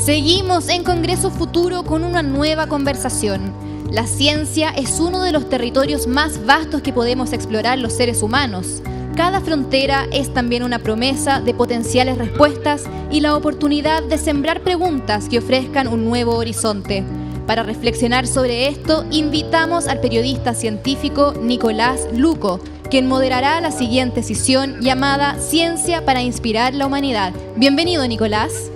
Seguimos en Congreso Futuro con una nueva conversación. La ciencia es uno de los territorios más vastos que podemos explorar los seres humanos. Cada frontera es también una promesa de potenciales respuestas y la oportunidad de sembrar preguntas que ofrezcan un nuevo horizonte. Para reflexionar sobre esto, invitamos al periodista científico Nicolás Luco, quien moderará la siguiente sesión llamada Ciencia para inspirar la humanidad. Bienvenido, Nicolás.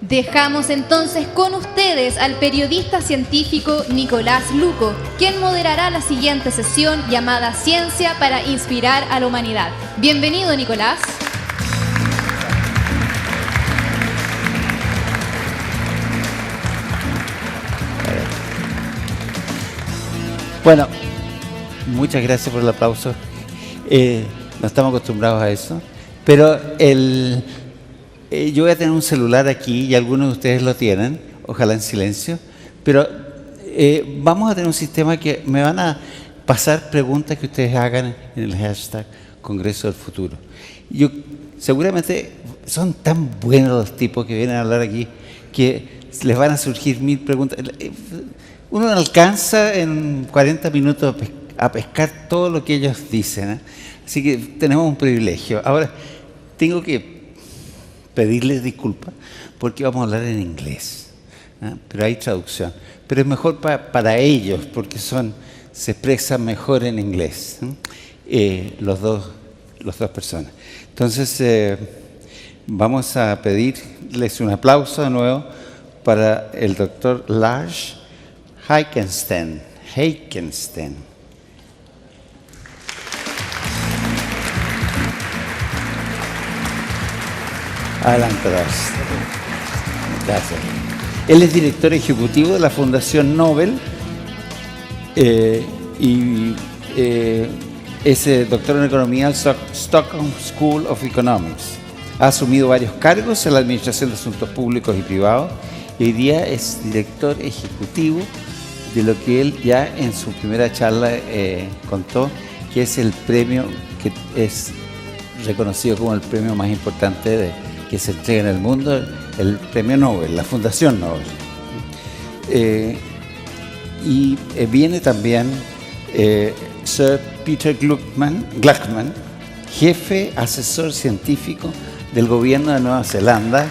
Dejamos entonces con ustedes al periodista científico Nicolás Luco, quien moderará la siguiente sesión llamada Ciencia para inspirar a la humanidad. Bienvenido, Nicolás. Bueno, muchas gracias por el aplauso. No estamos acostumbrados a eso, pero yo voy a tener un celular aquí y algunos de ustedes lo tienen, ojalá en silencio, pero vamos a tener un sistema que me van a pasar preguntas que ustedes hagan en el hashtag Congreso del Futuro. Seguramente son tan buenos los tipos que vienen a hablar aquí que les van a surgir 1000 preguntas. Uno no alcanza en 40 minutos a pescar todo lo que ellos dicen, ¿eh? Así que tenemos un privilegio. Ahora, tengo que pedirles disculpas porque vamos a hablar en inglés, ¿eh? Pero hay traducción. Pero es mejor para ellos porque se expresan mejor en inglés, ¿eh? Las dos personas. Entonces, vamos a pedirles un aplauso de nuevo para el doctor Lars Heikensten. Adelante, Lars. Gracias. Él es director ejecutivo de la Fundación Nobel y es doctor en economía del Stockholm School of Economics. Ha asumido varios cargos en la Administración de Asuntos Públicos y Privados y hoy día es director ejecutivo de lo que él ya en su primera charla contó, que es el premio que es reconocido como el premio más importante que se entrega en el mundo, el premio Nobel, la Fundación Nobel. Y viene también Sir Peter Gluckman, jefe asesor científico del gobierno de Nueva Zelanda.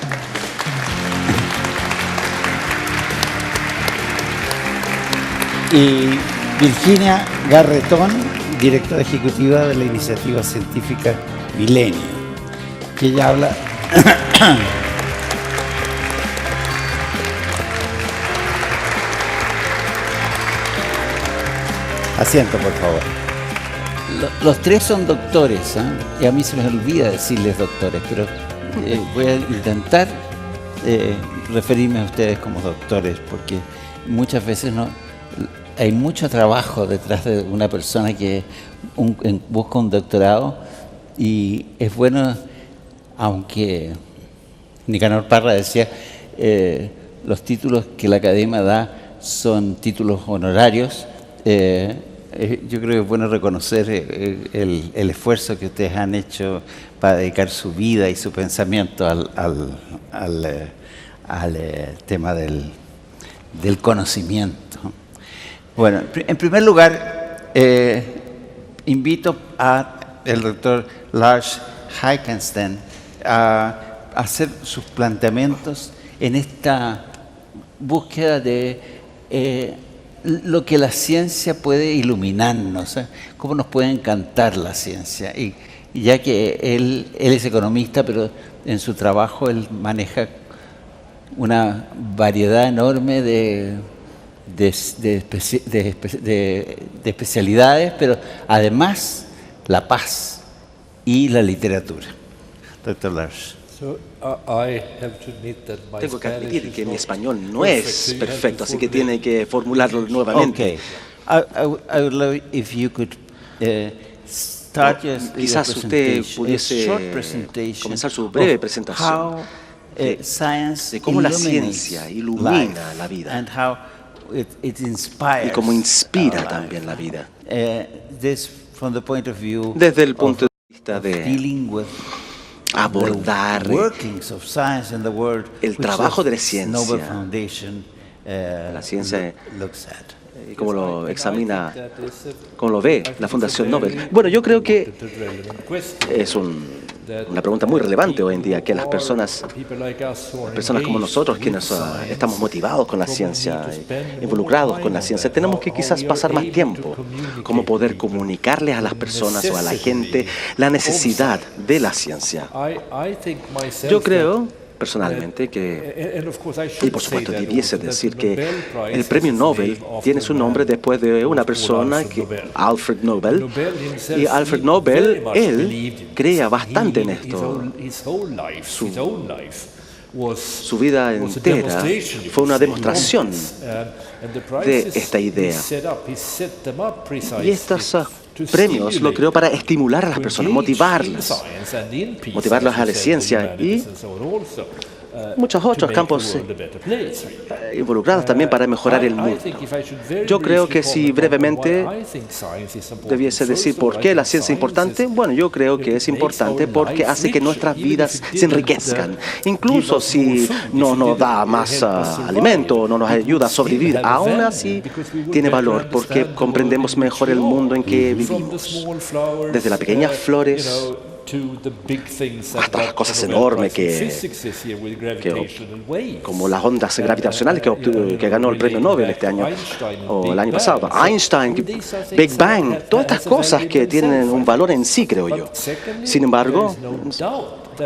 Y Virginia Garretón, directora ejecutiva de la iniciativa científica Milenio, que ella habla. Asiento, por favor. Los tres son doctores, ¿eh? Y a mí se me olvida decirles doctores, pero voy a intentar referirme a ustedes como doctores, porque muchas veces hay mucho trabajo detrás de una persona que busca un doctorado, y es bueno, aunque Nicanor Parra decía, los títulos que la academia da son títulos honorarios. Yo creo que es bueno reconocer el esfuerzo que ustedes han hecho para dedicar su vida y su pensamiento al tema del conocimiento. Bueno, en primer lugar, invito al doctor Lars Heikenstein a hacer sus planteamientos en esta búsqueda de lo que la ciencia puede iluminarnos, cómo nos puede encantar la ciencia. Y ya que él es economista, pero en su trabajo él maneja una variedad enorme de especialidades, pero además la paz y la literatura. Doctor Lars. Tengo que admitir que mi español no es perfecto, así que tiene que formularlo nuevamente. I would love if you could start your Quizás usted pudiese comenzar su breve presentación de cómo la ciencia ilumina la vida y cómo inspira también la vida. Desde el punto de vista de abordar el trabajo de la ciencia y cómo lo examina, cómo lo ve la Fundación Nobel. Bueno, yo creo que es una pregunta muy relevante hoy en día, que las personas como nosotros, quienes estamos motivados con la ciencia, involucrados con la ciencia, tenemos que quizás pasar más tiempo, cómo poder comunicarles a las personas o a la gente la necesidad de la ciencia. Yo creo personalmente que, y por supuesto debiese decir que el premio Nobel tiene su nombre después de una persona, Alfred Nobel, y Alfred Nobel, él creía bastante en esto. Su vida entera fue una demostración de esta idea. Y estos premios lo creó para estimular a las personas, motivarlas a la ciencia y muchos otros campos involucrados también para mejorar el mundo. Yo creo que si brevemente debiese decir por qué la ciencia es importante, bueno, yo creo que es importante porque hace que nuestras vidas se enriquezcan. Incluso si no nos da más alimento, no nos ayuda a sobrevivir, aún así tiene valor porque comprendemos mejor el mundo en que vivimos. Desde las pequeñas flores hasta las cosas enormes como las ondas gravitacionales que ganó el premio Nobel este año o el año pasado. Einstein, Big Bang, todas estas cosas que tienen un valor en sí, creo yo. Sin embargo,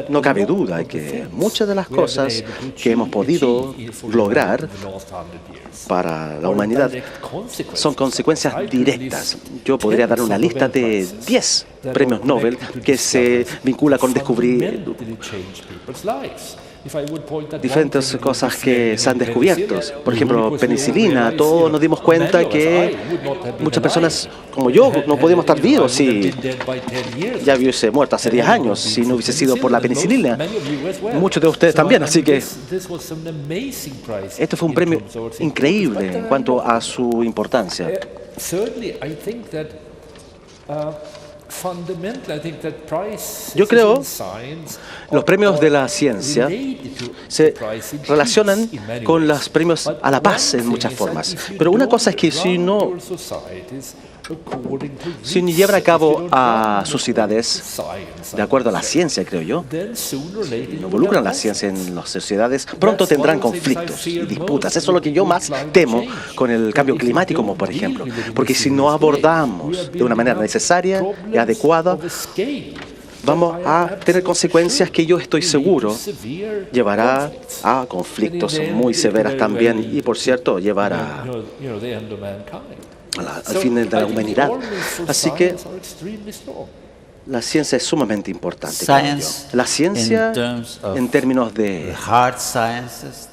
no cabe duda que muchas de las cosas que hemos podido lograr para la humanidad son consecuencias directas. Yo podría dar una lista de 10 premios Nobel que se vincula con descubrir diferentes cosas que se han descubierto. Por ejemplo, penicilina. Todos nos dimos cuenta que muchas personas como yo no podíamos estar vivos si ya hubiese muerto hace 10 años, si no hubiese sido por la penicilina. Muchos de ustedes también, así que este fue un premio increíble en cuanto a su importancia. Yo creo los premios de la ciencia se relacionan con los premios a la paz en muchas formas. Pero una cosa es que si no llevan a cabo a sociedades de acuerdo a la ciencia, creo yo, no involucran la ciencia en las sociedades, pronto tendrán conflictos y disputas. Eso es lo que yo más temo con el cambio climático, como por ejemplo. Porque si no abordamos de una manera necesaria y adecuada, vamos a tener consecuencias que yo estoy seguro llevará a conflictos muy severos también y, por cierto, llevará al fin de la humanidad. Así que la ciencia es sumamente importante. La ciencia, en términos de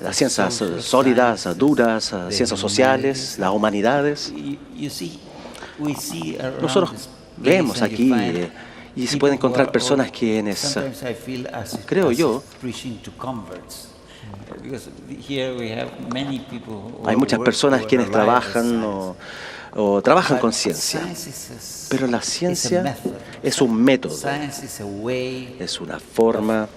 las ciencias sólidas, duras, ciencias sociales, las humanidades, nosotros vemos aquí y se pueden encontrar personas quienes, creo yo, hay muchas personas quienes trabajan o trabajan con ciencia, pero la ciencia es un método, es una forma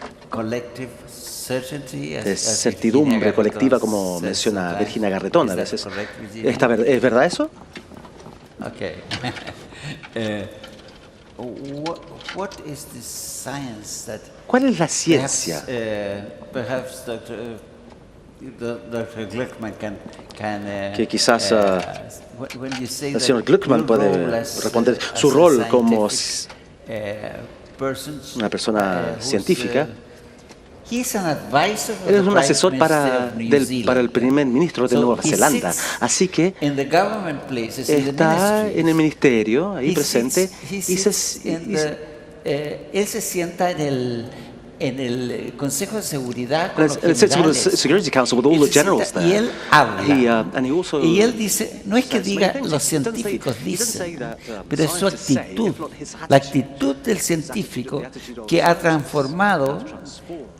de certidumbre colectiva, como menciona Virginia Garretón a veces. ¿Es verdad eso? Okay. What is the science that ¿Cuál es la ciencia? perhaps Dr. Gluckman can Que quizás when you say el señor that Gluckman your puede role as responder a su rol como person, una persona científica. He's an advisor of Él es the un asesor Prime Minister of New Zealand. para el primer ministro de So Nueva he Zelanda. sits Así que in the government places, in the está ministries. en el ministerio, ahí He presente, sits- y he sits in se, él se sienta en el Consejo de Seguridad con los el generales. Security Council with all Él the se sienta generals there. y él habla. And he also Y él dice, no es que says diga many things. los He doesn't say- científicos he doesn't say dicen, that, pero es su scientists say, actitud, if not his attitude. la actitud del científico que ha transformado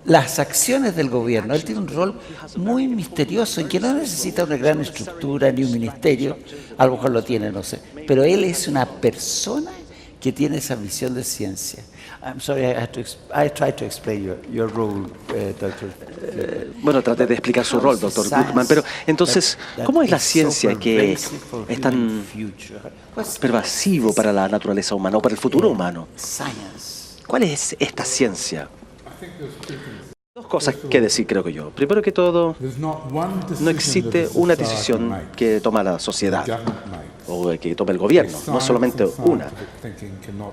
las acciones del gobierno. Él tiene un rol muy misterioso en que no necesita una gran estructura ni un ministerio, a lo mejor lo tiene, no sé, pero él es una persona que tiene esa visión de ciencia. I'm sorry, I tried to explain your role, Dr. Bueno, traté de explicar su rol, doctor Gluckman, pero entonces, ¿cómo es la ciencia que es tan pervasivo para la naturaleza humana o para el futuro humano? ¿Cuál es esta ciencia? Dos cosas que decir, creo que yo. Primero que todo, no existe una decisión que toma la sociedad o que tome el gobierno, no solamente una.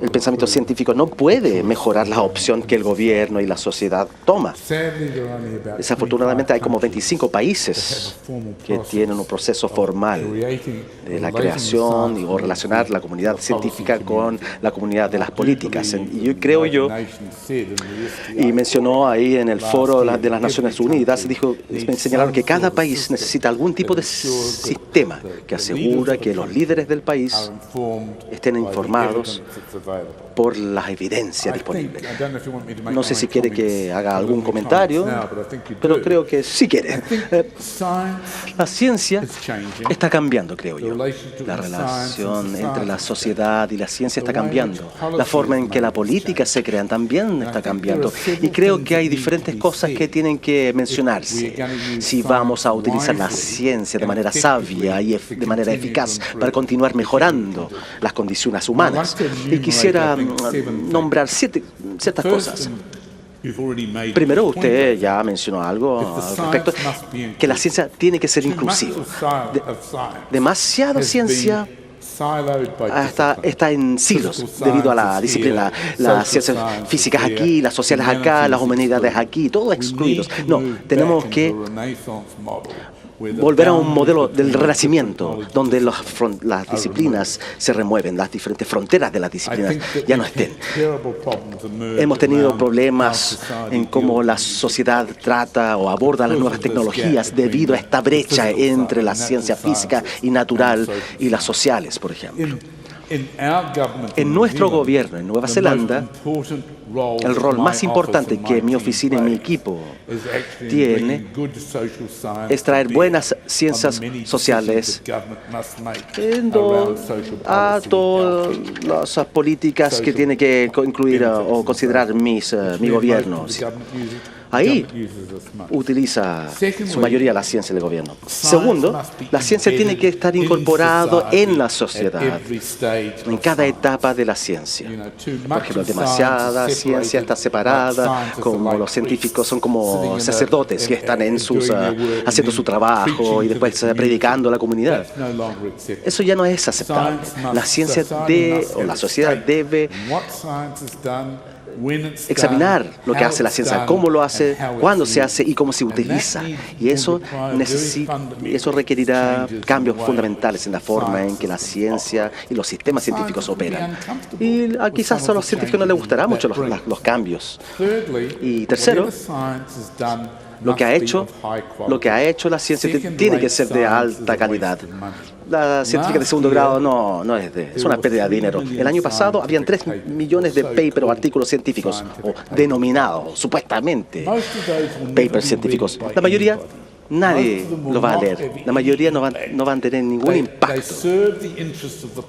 El pensamiento científico no puede mejorar la opción que el gobierno y la sociedad toma. Desafortunadamente hay como 25 países que tienen un proceso formal de la creación o relacionar la comunidad científica con la comunidad de las políticas. Y yo creo y mencionó ahí en el foro de las Naciones Unidas, me señalaron que cada país necesita algún tipo de sistema que asegura que los líderes del país estén informados por las evidencias disponibles. No sé si quiere que haga algún comentario, pero creo que sí quiere. La ciencia está cambiando, creo yo. La relación entre la sociedad y la ciencia está cambiando. La forma en que la política se crean también está cambiando. Y creo que hay diferentes cosas que tienen que mencionarse. Si vamos a utilizar la ciencia de manera sabia y de manera eficaz para continuar mejorando las condiciones humanas. Y quisiera nombrar ciertas cosas. Primero, usted ya mencionó algo al respecto, que la ciencia tiene que ser inclusiva. Demasiada ciencia está en silos debido a la disciplina, las ciencias físicas aquí, las sociales acá, las humanidades aquí, todos excluidos. No, tenemos que volver a un modelo del renacimiento, donde las disciplinas se remueven, las diferentes fronteras de las disciplinas ya no estén. Hemos tenido problemas en cómo la sociedad trata o aborda las nuevas tecnologías debido a esta brecha entre la ciencia física y natural y las sociales, por ejemplo. En nuestro gobierno, en Nueva Zelanda, el rol más importante que mi oficina y mi equipo tiene es traer buenas ciencias sociales a todas las políticas que tiene que incluir o considerar mi gobierno. Ahí utiliza su mayoría la ciencia del gobierno. Segundo, la ciencia tiene que estar incorporada en la sociedad, en cada etapa de la ciencia. Por ejemplo, demasiada ciencia está separada, como los científicos son como sacerdotes que están haciendo su trabajo y después predicando a la comunidad. Eso ya no es aceptable. La ciencia o la sociedad debe examinar lo que hace la ciencia, cómo lo hace, cuándo se hace y cómo se utiliza. Y eso requerirá cambios fundamentales en la forma en que la ciencia y los sistemas científicos operan. Y quizás a los científicos no les gustarán mucho los cambios. Y tercero, lo que ha hecho la ciencia tiene que ser de alta calidad. La científica de segundo grado no es una pérdida de dinero. El año pasado habían 3 millones de papers o artículos científicos, o denominados supuestamente papers científicos. La mayoría nadie lo va a leer. La mayoría no van a tener ningún impacto.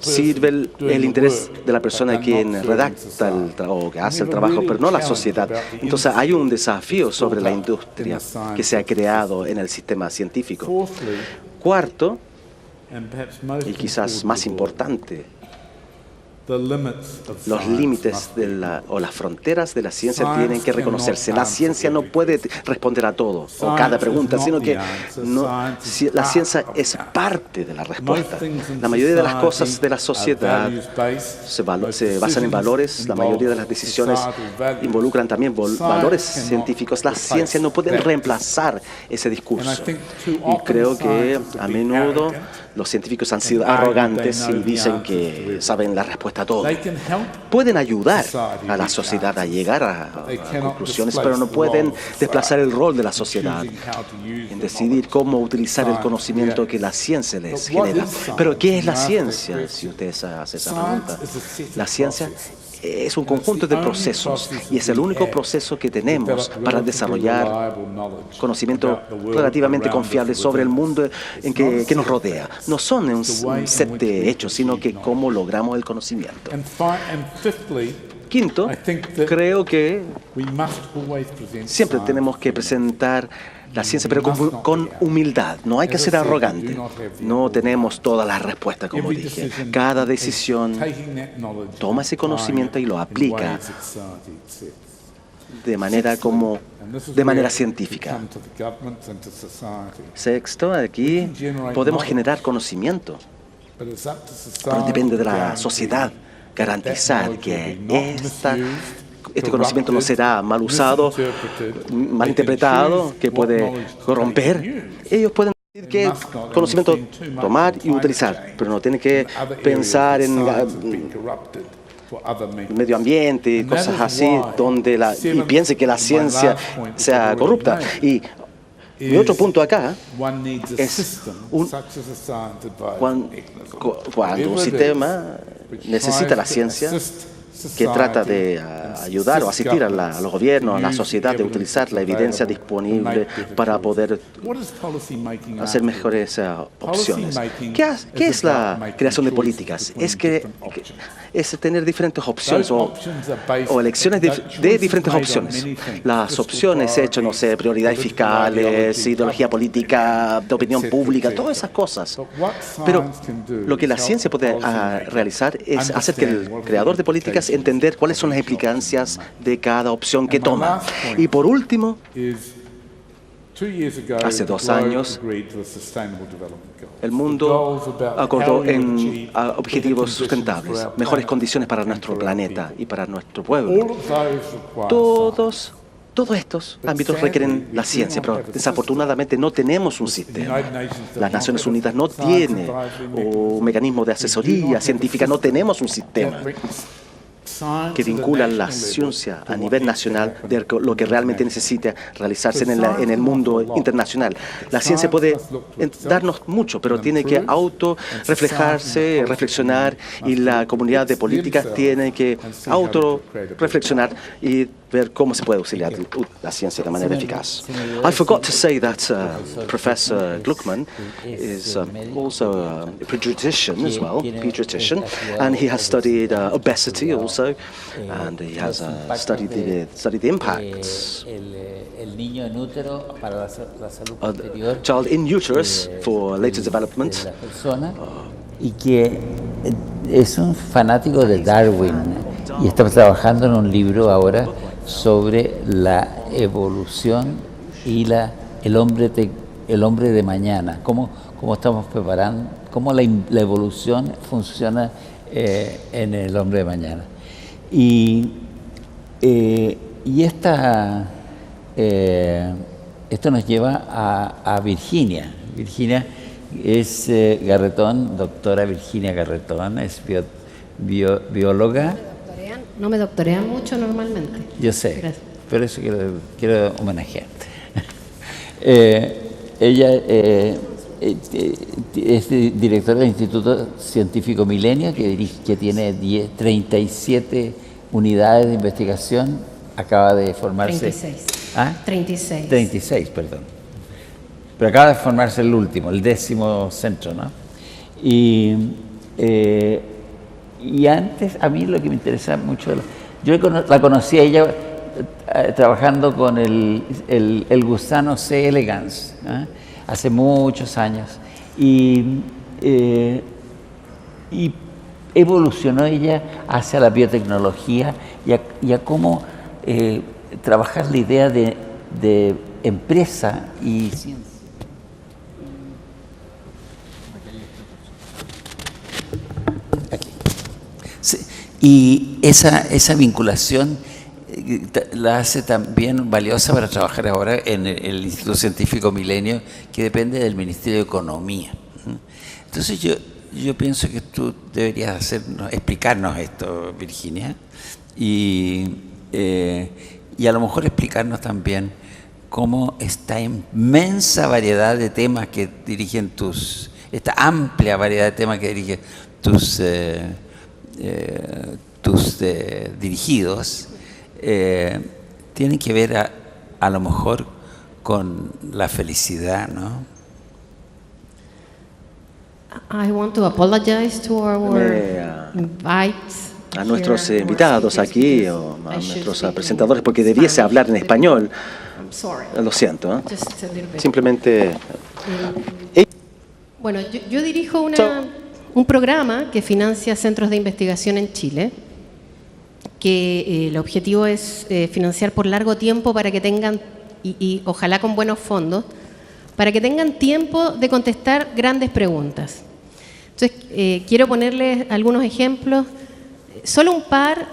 Sirve el interés de la persona quien redacta o que hace el trabajo, pero no la sociedad. Entonces hay un desafío sobre la industria que se ha creado en el sistema científico. Cuarto, y quizás más importante, los límites o las fronteras de la ciencia tienen que reconocerse. La ciencia no puede responder a todo o cada pregunta, sino que la ciencia es parte de la respuesta. La mayoría de las cosas de la sociedad se basan en valores, la mayoría de las decisiones involucran también valores científicos. La ciencia no puede reemplazar ese discurso. Y creo que a menudo los científicos han sido arrogantes y dicen que saben la respuesta a todo. Pueden ayudar a la sociedad a llegar a conclusiones, pero no pueden desplazar el rol de la sociedad en decidir cómo utilizar el conocimiento que la ciencia les genera. Pero ¿qué es la ciencia? Si ustedes hacen esa pregunta. La ciencia es un conjunto de procesos y es el único proceso que tenemos para desarrollar conocimiento relativamente confiable sobre el mundo que nos rodea. No son un set de hechos, sino que cómo logramos el conocimiento. Quinto, creo que siempre tenemos que presentar la ciencia, pero con humildad. No hay que ser arrogante. No tenemos todas las respuestas, como dije. Cada decisión toma ese conocimiento y lo aplica de manera científica. Sexto, aquí podemos generar conocimiento, pero depende de la sociedad garantizar que este conocimiento no será mal usado, mal interpretado, que puede corromper. Ellos pueden decir que conocimiento tomar y utilizar, pero no tienen que pensar en medio ambiente y cosas así, y piense que la ciencia sea corrupta. Y mi otro punto acá es cuando un sistema necesita la ciencia, que trata de ayudar o asistir a los gobiernos, a la sociedad, de utilizar la evidencia disponible para poder hacer mejores opciones. ¿Qué es la creación de políticas? Es tener diferentes opciones o elecciones de diferentes opciones. Las opciones hechas, no sé, prioridades fiscales, ideología política, de opinión pública, todas esas cosas. Pero lo que la ciencia puede realizar es hacer que el creador de políticas entender cuáles son las implicancias de cada opción que toma. Y por último, hace 2 años, el mundo acordó en objetivos sustentables, mejores condiciones para nuestro planeta y para nuestro pueblo. Todos estos ámbitos requieren la ciencia, pero desafortunadamente no tenemos un sistema. Las Naciones Unidas no tienen un mecanismo de asesoría científica, no tenemos un sistema que vincula la ciencia a nivel nacional de lo que realmente necesita realizarse en el mundo internacional. La ciencia puede darnos mucho, pero tiene que auto-reflejarse, reflexionar, y la comunidad de políticas tiene que auto-reflexionar y ver cómo se puede auxiliar la ciencia de manera eficaz. I forgot to say that Professor Gluckman is also a pediatrician as well, and he has studied obesity also, and he has studied the impacts. El niño en útero para la salud posterior. Child in uterus for later development. De la persona, y que es un fanático de Darwin y está trabajando en un libro ahora sobre la evolución y el hombre de mañana, cómo estamos preparando, cómo la evolución funciona en el hombre de mañana. Y esto nos lleva a Virginia. Virginia es Garretón, doctora Virginia Garretón, es bióloga. No me doctorean mucho normalmente. Yo sé, gracias. Pero eso quiero homenajearte. Ella es directora del Instituto Científico Milenio, que tiene 37 unidades de investigación. Acaba de formarse... 36. ¿Ah? 36. 36, perdón. Pero acaba de formarse el último, el 10º centro, ¿no? Y antes, a mí lo que me interesa mucho, yo la conocí a ella trabajando con el gusano C. elegans, hace muchos años. Y y evolucionó ella hacia la biotecnología y a cómo trabajar la idea de empresa y ciencia. Aquí. Sí, y esa vinculación la hace también valiosa para trabajar ahora en el Instituto Científico Milenio, que depende del Ministerio de Economía. Entonces yo pienso que tú deberías explicarnos esto, Virginia, y a lo mejor explicarnos también cómo esta inmensa variedad de temas que dirigen esta amplia variedad de temas que dirigen tus dirigidos, tienen que ver a lo mejor con la felicidad, ¿no? I want to apologize to our A nuestros invitados aquí, o a nuestros presentadores, porque debiese hablar en español. Lo siento, ¿eh? Simplemente... Bueno, yo dirijo un programa que financia centros de investigación en Chile, que el objetivo es financiar por largo tiempo para que tengan, y ojalá con buenos fondos, para que tengan tiempo de contestar grandes preguntas. Entonces, quiero ponerles algunos ejemplos, solo un par,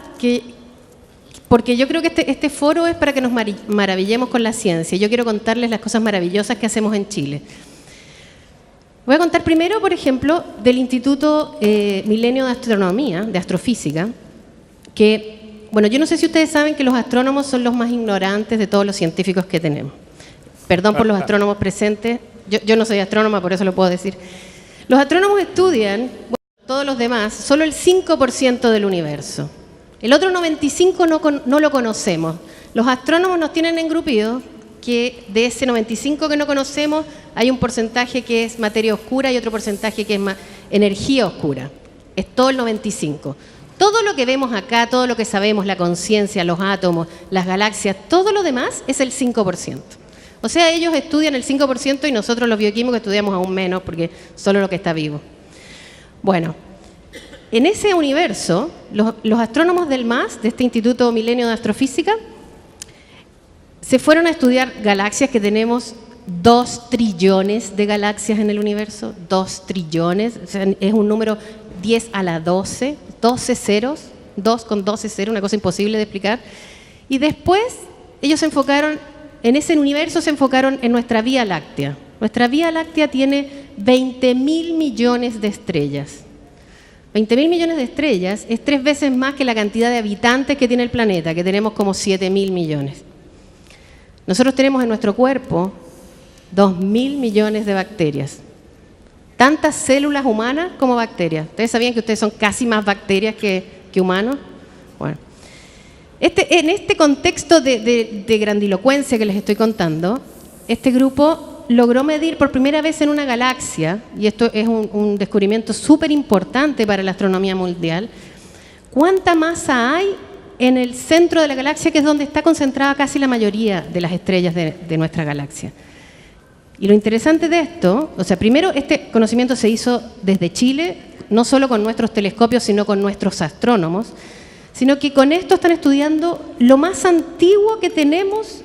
porque yo creo que este foro es para que nos maravillemos con la ciencia. Yo quiero contarles las cosas maravillosas que hacemos en Chile. Voy a contar primero, por ejemplo, del Instituto Milenio de Astronomía, de Astrofísica, que, bueno, yo no sé si ustedes saben que los astrónomos son los más ignorantes de todos los científicos que tenemos. Perdón por los astrónomos presentes, yo no soy astrónoma, por eso lo puedo decir. Los astrónomos estudian, bueno, todos los demás, solo el 5% del universo. El otro 95% no lo conocemos. Los astrónomos nos tienen engrupidos que de ese 95% que no conocemos hay un porcentaje que es materia oscura y otro porcentaje que es energía oscura. Es todo el 95%. Todo lo que vemos acá, todo lo que sabemos, la conciencia, los átomos, las galaxias, todo lo demás es el 5%. O sea, ellos estudian el 5% y nosotros los bioquímicos estudiamos aún menos porque solo lo que está vivo. Bueno, en ese universo, los astrónomos del MAS, de este Instituto Milenio de Astrofísica, se fueron a estudiar galaxias, que tenemos 2 trillones de galaxias en el universo, 2 trillones, o sea, es un número 10 a la 12, 12 ceros, 2 con 12 ceros, una cosa imposible de explicar. Y después ellos se enfocaron, en ese universo se enfocaron en nuestra Vía Láctea. Nuestra Vía Láctea tiene 20.000 millones de estrellas. 20.000 millones de estrellas es 3 veces más que la cantidad de habitantes que tiene el planeta, que tenemos como 7.000 millones. Nosotros tenemos en nuestro cuerpo 2.000 millones de bacterias. Tantas células humanas como bacterias. ¿Ustedes sabían que ustedes son casi más bacterias que humanos? Bueno, en este contexto de grandilocuencia que les estoy contando, este grupo logró medir por primera vez en una galaxia, y esto es un descubrimiento súper importante para la astronomía mundial, cuánta masa hay en el centro de la galaxia, que es donde está concentrada casi la mayoría de las estrellas de nuestra galaxia. Y lo interesante de esto, o sea, primero este conocimiento se hizo desde Chile, no solo con nuestros telescopios, sino con nuestros astrónomos, sino que con esto están estudiando lo más antiguo que tenemos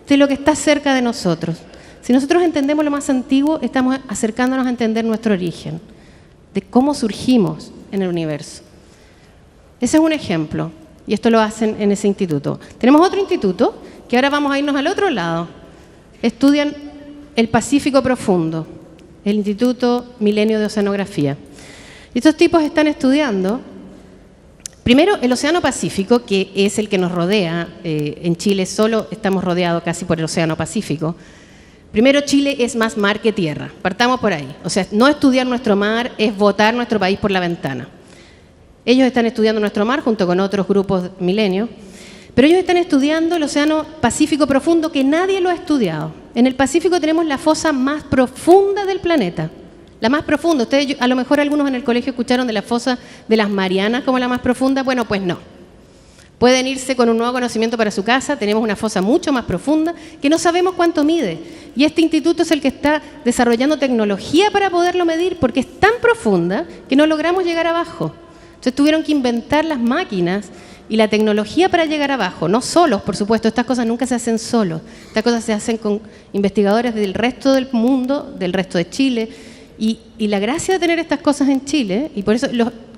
de lo que está cerca de nosotros. Si nosotros entendemos lo más antiguo, estamos acercándonos a entender nuestro origen, de cómo surgimos en el universo. Ese es un ejemplo, y esto lo hacen en ese instituto. Tenemos otro instituto, que ahora vamos a irnos al otro lado. Estudian el Pacífico Profundo, el Instituto Milenio de Oceanografía. Y estos tipos están estudiando, primero, el Océano Pacífico, que es el que nos rodea. En Chile solo estamos rodeados casi por el Océano Pacífico. Primero, Chile es más mar que tierra, partamos por ahí. O sea, no estudiar nuestro mar es botar nuestro país por la ventana. Ellos están estudiando nuestro mar junto con otros grupos milenios, pero ellos están estudiando el Océano Pacífico Profundo, que nadie lo ha estudiado. En el Pacífico tenemos la fosa más profunda del planeta, la más profunda. Ustedes, a lo mejor algunos en el colegio escucharon de la fosa de las Marianas como la más profunda. Bueno, pues no. Pueden irse con un nuevo conocimiento para su casa. Tenemos una fosa mucho más profunda que no sabemos cuánto mide. Y este instituto es el que está desarrollando tecnología para poderlo medir, porque es tan profunda que no logramos llegar abajo. Entonces tuvieron que inventar las máquinas y la tecnología para llegar abajo. No solos, por supuesto, estas cosas nunca se hacen solos. Estas cosas se hacen con investigadores del resto del mundo, del resto de Chile. Y la gracia de tener estas cosas en Chile, y por eso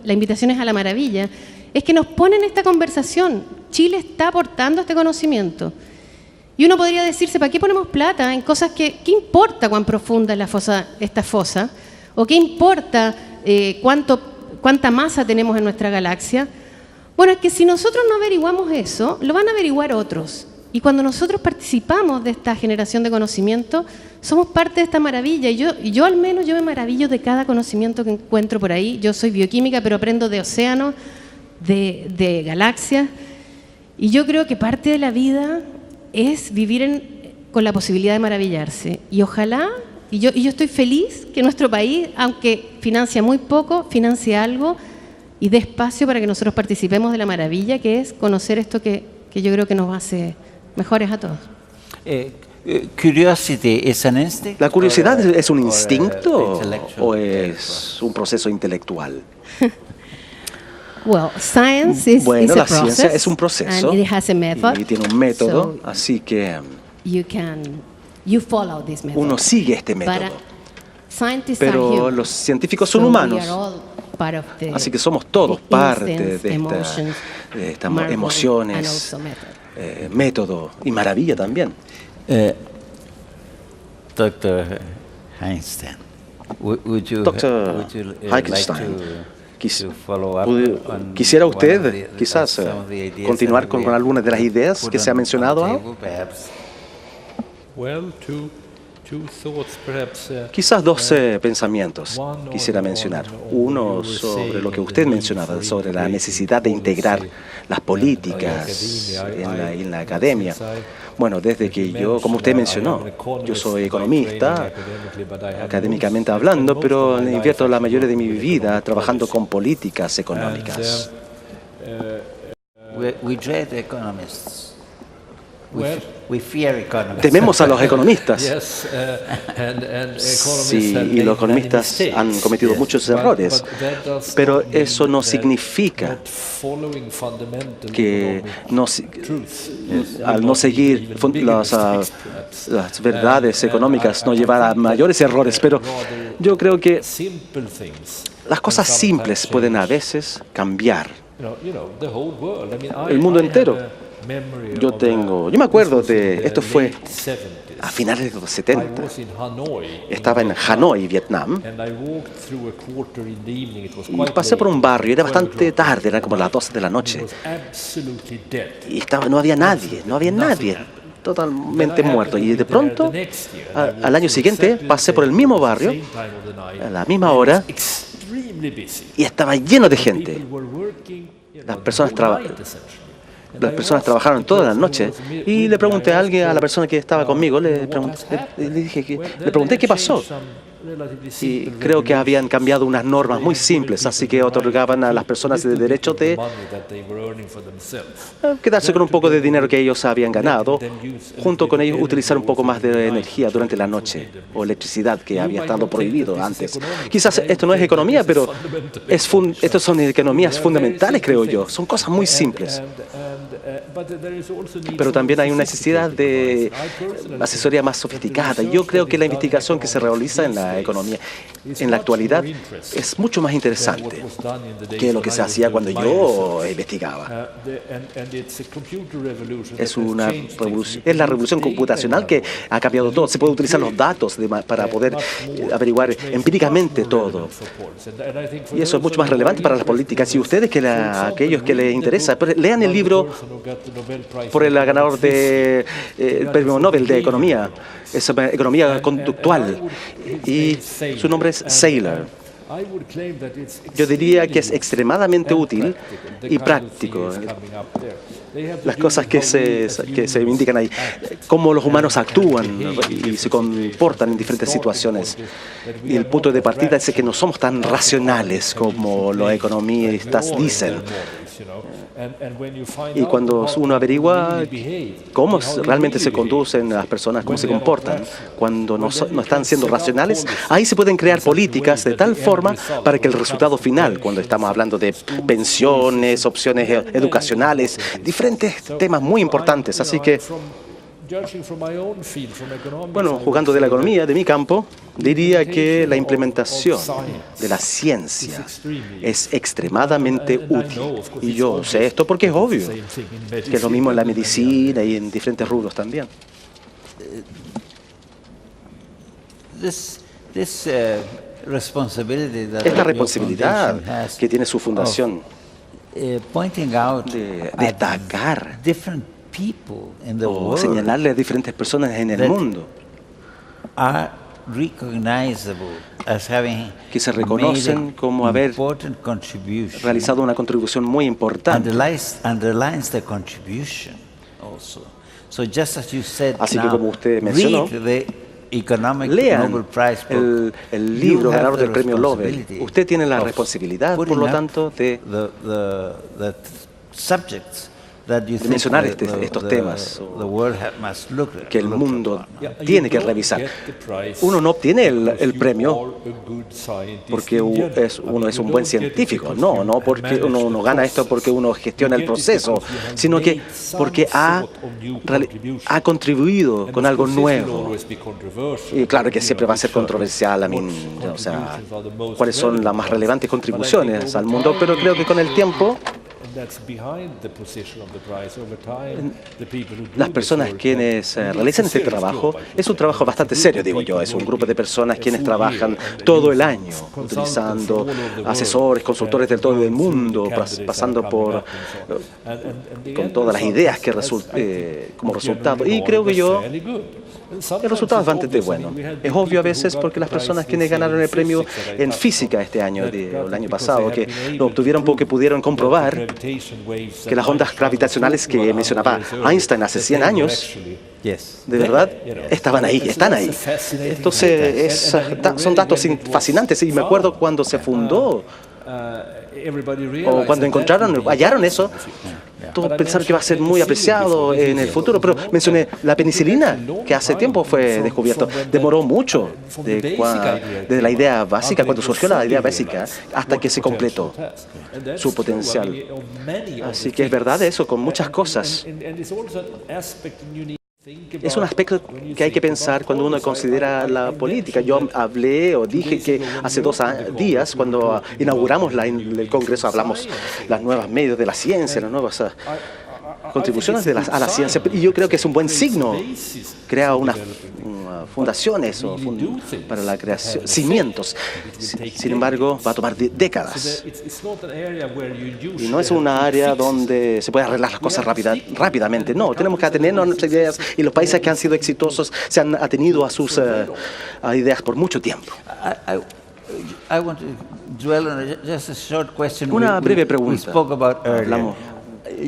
la invitación es a la maravilla, es que nos ponen esta conversación. Chile está aportando este conocimiento. Y uno podría decirse, ¿para qué ponemos plata en cosas ¿qué importa cuán profunda es esta fosa? ¿O qué importa cuánta masa tenemos en nuestra galaxia? Bueno, es que si nosotros no averiguamos eso, lo van a averiguar otros. Y cuando nosotros participamos de esta generación de conocimiento, somos parte de esta maravilla. Y yo al menos me maravillo de cada conocimiento que encuentro por ahí. Yo soy bioquímica, pero aprendo de océanos, de galaxias. Y yo creo que parte de la vida es vivir con la posibilidad de maravillarse. Y ojalá, y yo estoy feliz que nuestro país, aunque financia muy poco, financie algo y dé espacio para que nosotros participemos de la maravilla que es conocer esto que yo creo que nos hace mejores a todos. Curiosity is an instinct. ¿La curiosidad es un instinto o es un proceso intelectual? Well, science is Bueno, a la ciencia process, es un proceso and it has a method, y tiene un método, so así que you follow this method. uno sigue este But, método. scientists are Pero human, los científicos son so we humanos, are all part of the así que somos todos parte instincts, de emotions, estas marvel, and emociones, also method. método y maravilla también. Dr. Einstein, would you Dr. like Einstein, to follow up on ¿quisiera one of usted quizás some of the ideas continuar that con we algunas de las ideas put que se ha on the mencionado ahora? table, perhaps? Well, two thoughts, perhaps. Quizás dos pensamientos quisiera mencionar. Uno sobre lo que usted mencionaba, sobre la necesidad de integrar las políticas en la academia. Bueno, desde que yo, como usted mencionó, yo soy economista, académicamente hablando, pero invierto la mayoría de mi vida trabajando con políticas económicas. We dread economists. We fear economists. Tememos a los economistas. Yes, and economists Sí, have y made los economistas many han mistakes. cometido muchos errores, But that does pero not mean eso no that significa not following fundamental que economic truths al will no not seguir lead even bigger las mistakes, perhaps. las verdades And económicas no I llevar a think that mayores errores, pero rather yo creo que simple things las cosas can simples sometimes pueden a change. veces cambiar. The whole world. I mean, El mundo I have entero. a memory Yo of me acuerdo this was in de, the esto fue late 70s. a finales de los I 70. was in Hanoi, Estaba en Hanoi, Vietnam, and I walked through a quarter in the evening. It was y quite pasé por late. un barrio, era bastante 12 o'clock. tarde, era como las 12 de la It noche, was absolutely dead. y no había nadie, totalmente muerto. Y de pronto, al año siguiente, pasé por el mismo barrio, a la misma hora, y estaba lleno de gente. Las personas trabajaron toda la noche, y le pregunté a la persona que estaba conmigo, le pregunté qué pasó. Y creo que habían cambiado unas normas muy simples, así que otorgaban a las personas el derecho de quedarse con un poco de dinero que ellos habían ganado, junto con ellos utilizar un poco más de energía durante la noche, o electricidad que había estado prohibido antes. Quizás esto no es economía, pero estas son economías fundamentales, creo yo. Son cosas muy simples. Pero también hay una necesidad de asesoría más sofisticada. Yo creo que la investigación que se realiza en la economía en la actualidad es mucho más interesante que lo que se hacía cuando yo investigaba. Es la revolución computacional que ha cambiado todo. Se puede utilizar los datos para poder averiguar empíricamente todo. Y eso es mucho más relevante para las políticas. Y ustedes, aquellos que les interesa, lean el libro por el ganador del Premio Nobel de Economía. Es economía conductual. Y su nombre es Saylor. Yo diría que es extremadamente útil y práctico. Las cosas que se indican ahí, cómo los humanos actúan y se comportan en diferentes situaciones. Y el punto de partida es que no somos tan racionales como los economistas dicen. Y cuando uno averigua cómo realmente se conducen las personas, cómo se comportan, cuando no están siendo racionales, ahí se pueden crear políticas de tal forma para que el resultado final, cuando estamos hablando de pensiones, opciones educacionales, diferentes temas muy importantes. Así que, bueno, jugando de la economía, de mi campo, diría que la implementación de la ciencia es extremadamente útil. Y yo sé esto porque es obvio, que es lo mismo en la medicina y en diferentes rubros también. Esta responsabilidad que tiene su fundación de destacar o señalarle a diferentes personas en el mundo que se reconocen como haber realizado una contribución muy importante. Así que, como usted mencionó, lean el libro ganador del premio Nobel. Usted tiene la responsabilidad, por lo tanto, de mencionar estos temas que el mundo tiene que revisar. Uno no obtiene el premio porque uno es un buen científico, no porque uno gana esto porque uno gestiona el proceso, sino que porque ha contribuido con algo nuevo. Y claro que siempre va a ser controversial, o sea, cuáles son las más relevantes contribuciones al mundo, pero creo que con el tiempo las personas quienes realizan este trabajo, es un trabajo bastante serio, digo yo, es un grupo de personas quienes trabajan todo el año, utilizando asesores, consultores de todo el mundo, pasando por con todas las ideas que como resultado. Y creo que el resultado es bastante bueno. Es obvio a veces porque las personas quienes ganaron el premio en física este año, el año pasado, que lo obtuvieron porque pudieron comprobar que las ondas gravitacionales que mencionaba Einstein hace 100 años, de verdad, estaban ahí, están ahí. Entonces, son datos fascinantes. Y me acuerdo cuando se fundó, o cuando hallaron eso, todos pensaron que va a ser muy apreciado en el futuro, pero mencioné la penicilina, que hace tiempo fue descubierto. Demoró mucho desde la idea básica, cuando surgió la idea básica, hasta que se completó su potencial. Así que es verdad eso con muchas cosas. Es un aspecto que hay que pensar cuando uno considera la política. Yo hablé o dije que hace 2 días, cuando inauguramos el Congreso, hablamos las nuevas medios de la ciencia, las nuevas contribuciones a la ciencia. Y yo creo que es un buen signo. Crea unas fundaciones para la creación, cimientos. Sin embargo, va a tomar décadas. Y no es una área donde se puede arreglar las cosas rápidamente. No, tenemos que atenernos a nuestras ideas, y los países que han sido exitosos se han atenido a sus ideas por mucho tiempo. Una breve pregunta. Hablamos.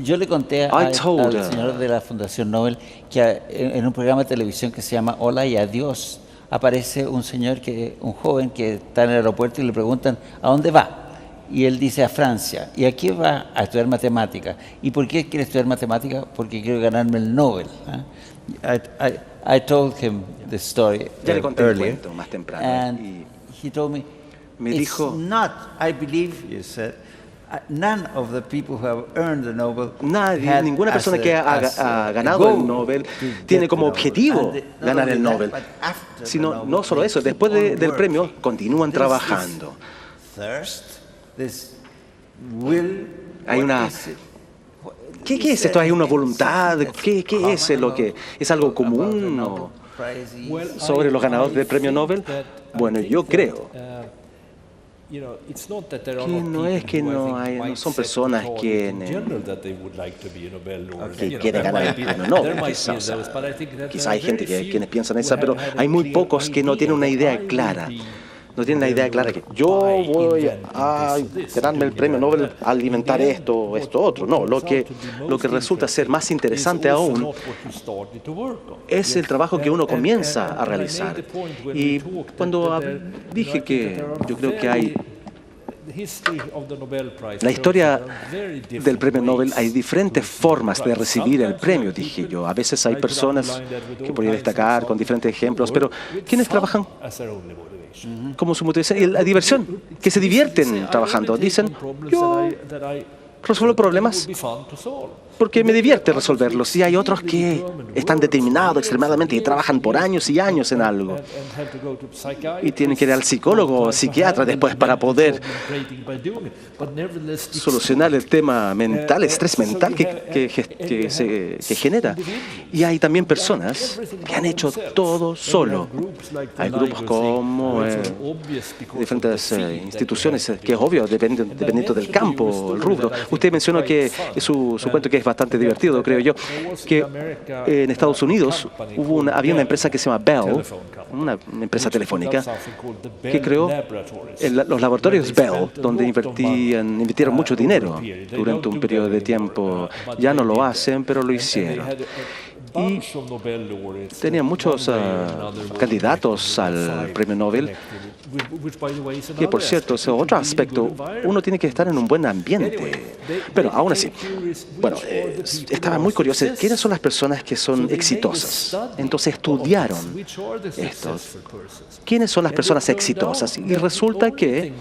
Yo le conté al señor de la Fundación Nobel que en un programa de televisión que se llama Hola y Adiós aparece un joven que está en el aeropuerto y le preguntan ¿a dónde va? Y él dice a Francia. ¿Y aquí va? A estudiar matemática. ¿Y por qué quiere estudiar matemática? Porque quiero ganarme el Nobel. I told him the story ya le conté earlier, el cuento más temprano. And he told me dijo, I believe, you said, none of the people who have earned the Nobel ninguna persona que ha ganado el Nobel tiene como objetivo ganar el Nobel. Sino, no solo eso, después del premio continúan trabajando. Hay una... ¿Qué es esto? ¿Hay una voluntad? ¿Qué es lo que es algo común sobre los ganadores del premio Nobel? Bueno, yo creo que no es que no son personas que quieren ganar el premio Nobel. Quizá hay gente quienes piensan eso, pero hay muy pocos que no tienen una idea clara. No tienen la idea clara que yo voy a ganarme el premio Nobel al inventar esto, otro. No, lo que resulta ser más interesante aún es el trabajo que uno comienza a realizar. Y cuando dije que yo creo que hay La historia del premio Nobel, hay diferentes formas de recibir el premio, dije yo. A veces hay personas que podría destacar con diferentes ejemplos, pero quienes trabajan como su motivación y la diversión, que se divierten trabajando. Dicen, yo resuelvo problemas porque me divierte resolverlos. Y hay otros que están determinados extremadamente y trabajan por años y años en algo. Y tienen que ir al psicólogo o psiquiatra después para poder solucionar el tema mental, el estrés mental que genera. Y hay también personas que han hecho todo solo. Hay grupos como diferentes instituciones, que es obvio, dependiendo del campo, el rubro. Usted mencionó que su cuento, que es bastante divertido, creo yo, que en Estados Unidos había una empresa que se llama Bell, una empresa telefónica, que creó los laboratorios Bell, donde invirtieron mucho dinero durante un periodo de tiempo. Ya no lo hacen, pero lo hicieron. Y tenían muchos candidatos al premio Nobel, que por cierto es otro aspecto. Uno tiene que estar en un buen ambiente. Pero aún así, bueno, estaba muy curioso. ¿Quiénes son las personas que son exitosas? Entonces estudiaron esto. ¿Quiénes son las personas exitosas? Y resulta que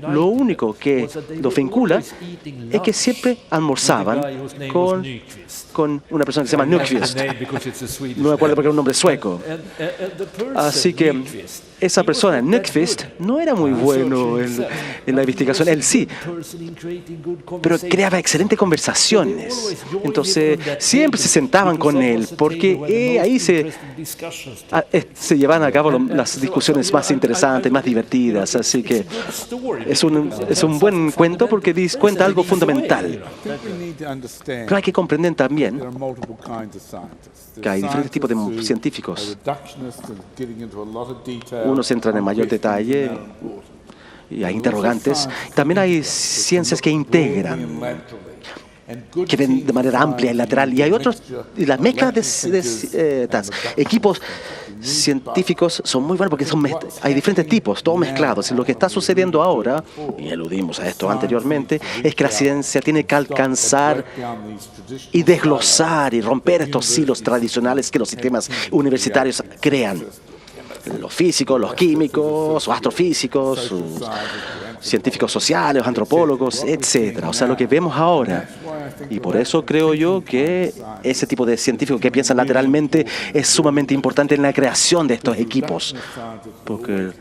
lo único que los vincula es que siempre almorzaban con una persona que se llama Nyquist. No me acuerdo porque es un nombre sueco. Así que esa persona, Nyquist, no era muy bueno en la investigación. Él sí, pero creaba excelentes conversaciones. Entonces, siempre se sentaban con él, porque ahí se llevaban a cabo las discusiones más interesantes, más divertidas. Así que es un buen cuento porque cuenta algo fundamental. Pero hay que comprender también que hay diferentes tipos de científicos. Unos entran en mayor detalle y hay interrogantes. También hay ciencias que integran, que ven de manera amplia y lateral. Y hay otros, y la mezcla de equipos científicos son muy buenos porque hay diferentes tipos, todos mezclados. Y lo que está sucediendo ahora, y eludimos a esto anteriormente, es que la ciencia tiene que alcanzar y desglosar y romper estos hilos tradicionales que los sistemas universitarios crean. Los físicos, los químicos, los astrofísicos, los científicos sociales, los antropólogos, etcétera. O sea, lo que vemos ahora. Y por eso creo yo que ese tipo de científicos que piensan lateralmente es sumamente importante en la creación de estos equipos. Porque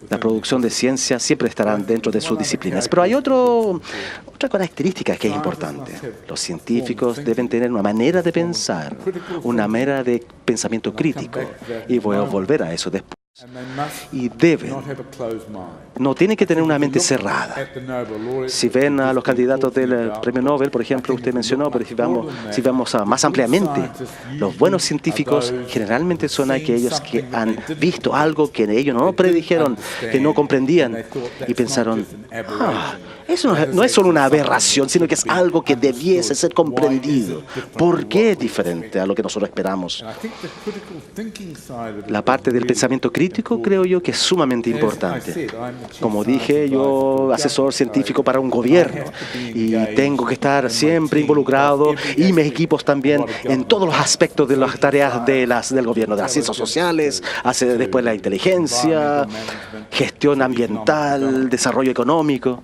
la producción de ciencia siempre estará dentro de sus disciplinas. Pero hay otra característica que es importante. Los científicos deben tener una manera de pensar, una manera de pensamiento crítico. Y voy a volver a eso después. Y no tienen que tener una mente cerrada. Si ven a los candidatos del premio Nobel, por ejemplo, usted mencionó, pero si vamos más ampliamente, los buenos científicos generalmente son aquellos que han visto algo que ellos no predijeron, que no comprendían y pensaron, eso no es solo una aberración, sino que es algo que debiese ser comprendido. ¿Por qué es diferente a lo que nosotros esperamos? La parte del pensamiento crítico creo yo que es sumamente importante. Como dije, yo asesor científico para un gobierno y tengo que estar siempre involucrado, y mis equipos también, en todos los aspectos de las tareas del gobierno, de las ciencias sociales, después la inteligencia, gestión ambiental, desarrollo económico.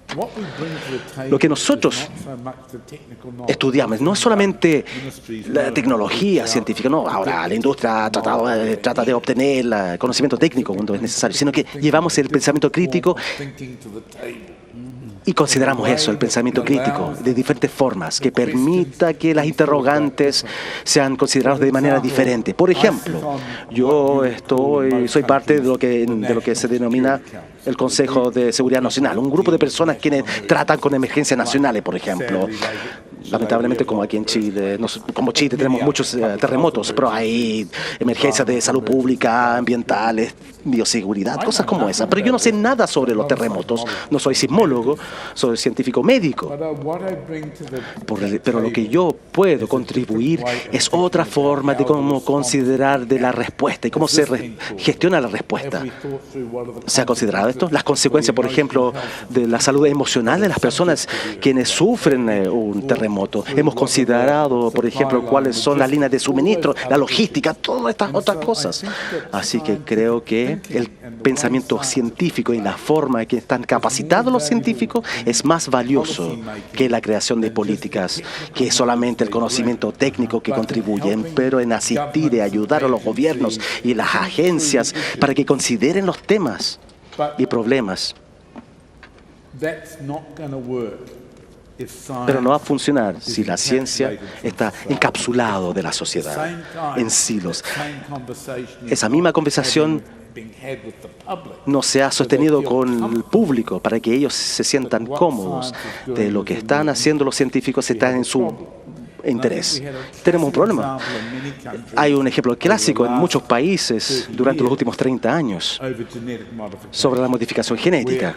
Lo que nosotros estudiamos no es solamente la tecnología científica, no, ahora la industria trata de obtener conocimiento técnico cuando es necesario, sino que llevamos el pensamiento crítico y consideramos eso, el pensamiento crítico, de diferentes formas, que permita que las interrogantes sean consideradas de manera diferente. Por ejemplo, yo soy parte de lo que se denomina el Consejo de Seguridad Nacional, un grupo de personas quienes tratan con emergencias nacionales, por ejemplo. Lamentablemente, como aquí en Chile, como Chile tenemos muchos terremotos, pero hay emergencias de salud pública, ambientales, bioseguridad, cosas como esa. Pero yo no sé nada sobre los terremotos. No soy sismólogo, soy científico médico. Pero lo que yo puedo contribuir es otra forma de cómo considerar de la respuesta y cómo se gestiona la respuesta. ¿Se ha considerado esto? Las consecuencias, por ejemplo, de la salud emocional de las personas quienes sufren un terremoto. Hemos considerado, por ejemplo, cuáles son las líneas de suministro, la logística, todas estas otras cosas. Así que creo que el pensamiento científico y la forma en que están capacitados los científicos es más valioso que la creación de políticas, que es solamente el conocimiento técnico que contribuyen, pero en asistir y ayudar a los gobiernos y las agencias para que consideren los temas y problemas. Pero no va a funcionar si la ciencia está encapsulado de la sociedad, en silos. Esa misma conversación no se ha sostenido con el público para que ellos se sientan cómodos de lo que están haciendo los científicos, están en su interés. Tenemos un problema. Hay un ejemplo clásico en muchos países durante los últimos 30 años sobre la modificación genética,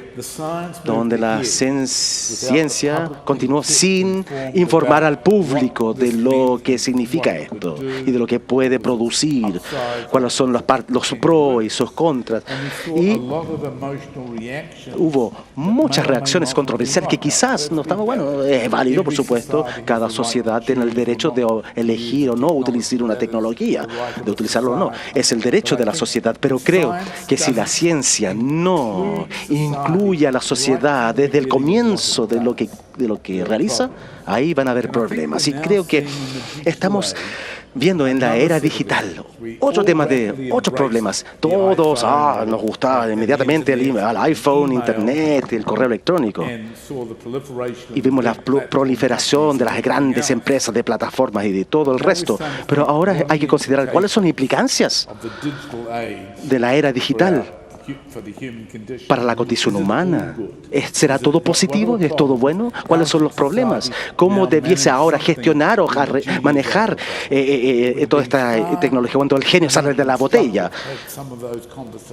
donde la ciencia continuó sin informar al público de lo que significa esto y de lo que puede producir, cuáles son los pros y sus contras. Y hubo muchas reacciones controversiales que quizás no estaban, bueno, es válido, por supuesto, cada sociedad tiene el derecho de elegir o no utilizar una tecnología, de utilizarlo o no. Es el derecho de la sociedad, pero creo que si la ciencia no incluye a la sociedad desde el comienzo de lo que realiza, ahí van a haber problemas. Y creo que estamos viendo en la era digital otro tema de otros problemas. Todos nos gusta inmediatamente el iPhone, Internet, el correo electrónico. Y vemos la proliferación de las grandes empresas de plataformas y de todo el resto. Pero ahora hay que considerar cuáles son las implicancias de la era digital para la condición humana. ¿Será todo positivo? ¿Es todo bueno? ¿Cuáles son los problemas? ¿Cómo debiese ahora gestionar o manejar toda esta tecnología cuando el genio sale de la botella?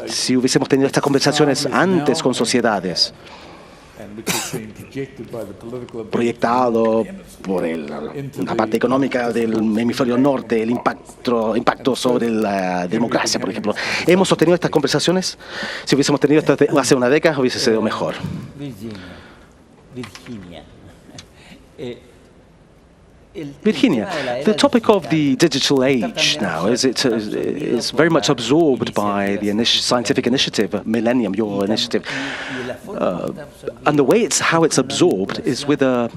Si hubiésemos tenido estas conversaciones antes con sociedades, proyectado por la parte económica del hemisferio norte, el impacto sobre la democracia, por ejemplo. ¿Hemos sostenido estas conversaciones? Si hubiésemos tenido esto hace una década, hubiese sido mejor. Virginia, the topic of the digital age now is very much absorbed by the scientific initiative, Millennium, your initiative. And the way how it's absorbed is with a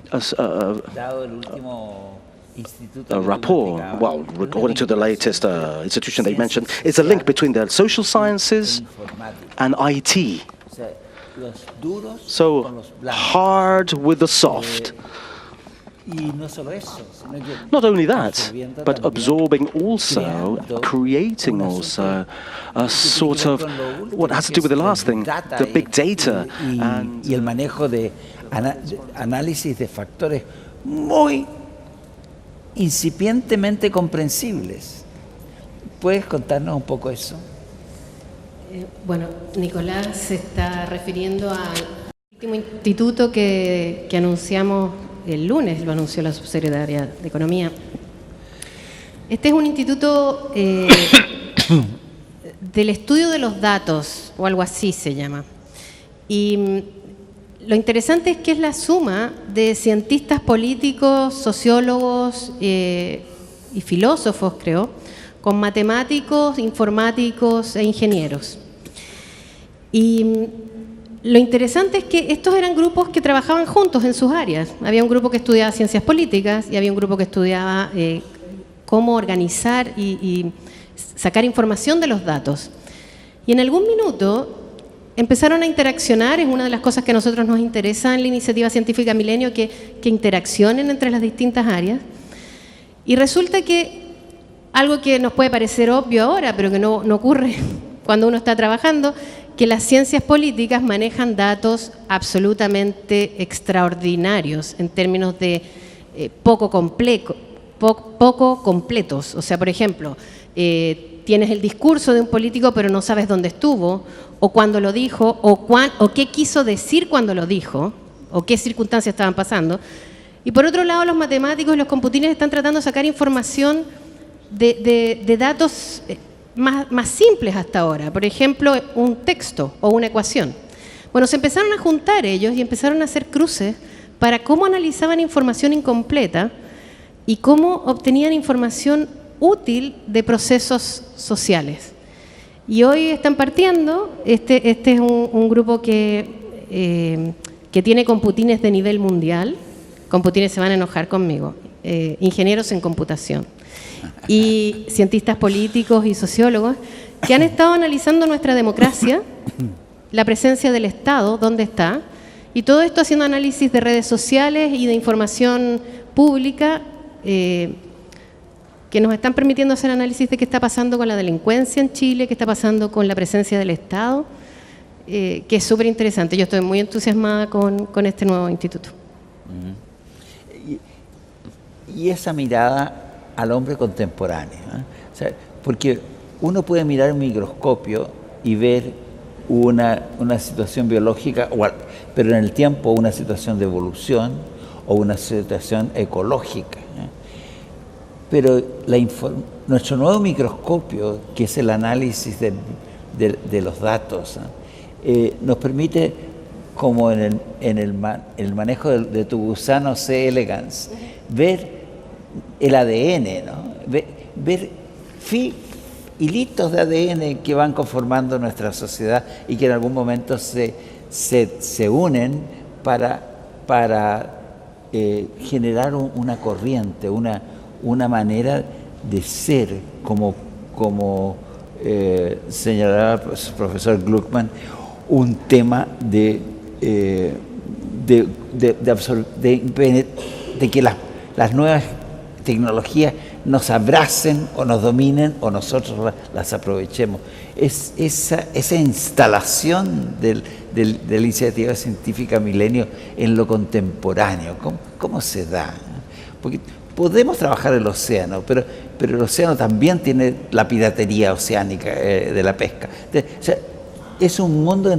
rapport. Well, according to the latest institution they mentioned, it's a link between the social sciences and IT. So hard with the soft. Not only that, but absorbing also, creating also a sort of what has to do with the last thing, the big data. Y el manejo de análisis de factores muy incipientemente comprensibles. ¿Puedes contarnos un poco eso? Bueno, Nicolás se está refiriendo al último instituto que anunciamos el lunes, lo anunció la subsecretaria de Economía. Este es un instituto del estudio de los datos, o algo así se llama. Y lo interesante es que es la suma de cientistas políticos, sociólogos y filósofos, creo, con matemáticos, informáticos e ingenieros. Y lo interesante es que estos eran grupos que trabajaban juntos en sus áreas. Había un grupo que estudiaba ciencias políticas y había un grupo que estudiaba cómo organizar y sacar información de los datos. Y en algún minuto empezaron a interaccionar, es una de las cosas que a nosotros nos interesa en la iniciativa científica Milenio, que interaccionen entre las distintas áreas. Y resulta que algo que nos puede parecer obvio ahora, pero que no ocurre cuando uno está trabajando, que las ciencias políticas manejan datos absolutamente extraordinarios en términos de poco completos. O sea, por ejemplo, tienes el discurso de un político pero no sabes dónde estuvo, o cuándo lo dijo, o qué quiso decir cuando lo dijo, o qué circunstancias estaban pasando. Y por otro lado, los matemáticos y los computines están tratando de sacar información de datos más simples hasta ahora. Por ejemplo, un texto o una ecuación. Bueno, se empezaron a juntar ellos y empezaron a hacer cruces para cómo analizaban información incompleta y cómo obtenían información útil de procesos sociales. Y hoy están partiendo, este es un grupo que tiene computines de nivel mundial. Computines se van a enojar conmigo, ingenieros en computación y cientistas políticos y sociólogos que han estado analizando nuestra democracia, la presencia del Estado, dónde está, y todo esto haciendo análisis de redes sociales y de información pública que nos están permitiendo hacer análisis de qué está pasando con la delincuencia en Chile, qué está pasando con la presencia del Estado, que es súper interesante. Yo estoy muy entusiasmada con este nuevo instituto. Y esa mirada al hombre contemporáneo, ¿eh? O sea, porque uno puede mirar un microscopio y ver una situación biológica, pero en el tiempo una situación de evolución o una situación ecológica, ¿eh? Pero nuestro nuevo microscopio, que es el análisis de los datos, nos permite, como en el manejo de tu gusano C. elegans, ver el ADN, ¿no? Ver hilitos de ADN que van conformando nuestra sociedad y que en algún momento se unen para generar una corriente, una manera de ser, como señalaba el profesor Gluckman, un tema de que las nuevas tecnologías nos abracen o nos dominen o nosotros las aprovechemos. Es esa instalación de la iniciativa científica Milenio en lo contemporáneo. ¿Cómo se da? Porque podemos trabajar el océano, pero el océano también tiene la piratería oceánica de la pesca. O sea, es un mundo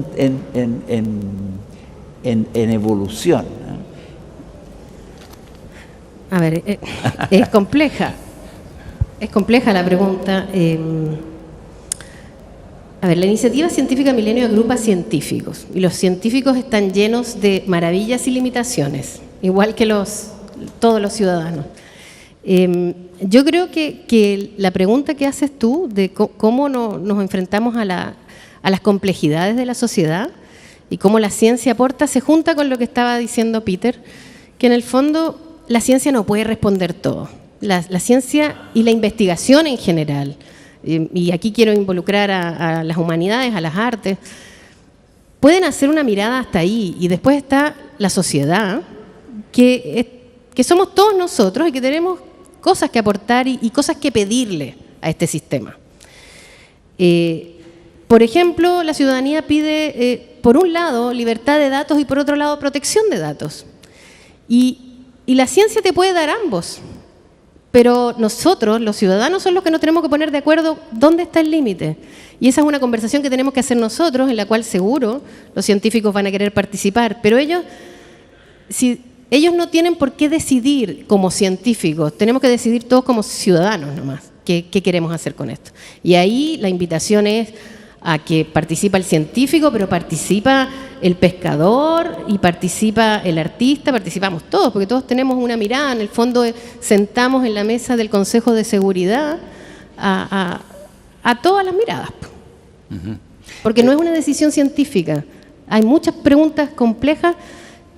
en evolución, ¿no? A ver, es compleja. Es compleja la pregunta. A ver, la iniciativa científica Milenio agrupa científicos y los científicos están llenos de maravillas y limitaciones, igual que todos los ciudadanos. Yo creo que la pregunta que haces tú de cómo nos enfrentamos a las complejidades de la sociedad y cómo la ciencia aporta se junta con lo que estaba diciendo Peter, que en el fondo la ciencia no puede responder todo. La ciencia y la investigación en general, y aquí quiero involucrar a las humanidades, a las artes, pueden hacer una mirada hasta ahí, y después está la sociedad, que somos todos nosotros y que tenemos cosas que aportar y cosas que pedirle a este sistema. Por ejemplo, la ciudadanía pide, por un lado, libertad de datos y por otro lado, protección de datos. Y la ciencia te puede dar ambos, pero nosotros, los ciudadanos, son los que nos tenemos que poner de acuerdo dónde está el límite. Y esa es una conversación que tenemos que hacer nosotros, en la cual seguro los científicos van a querer participar, pero ellos no tienen por qué decidir como científicos, tenemos que decidir todos como ciudadanos nomás qué queremos hacer con esto. Y ahí la invitación es a que participa el científico, pero participa el pescador y participa el artista, participamos todos, porque todos tenemos una mirada. En el fondo sentamos en la mesa del Consejo de Seguridad a todas las miradas. Porque no es una decisión científica. Hay muchas preguntas complejas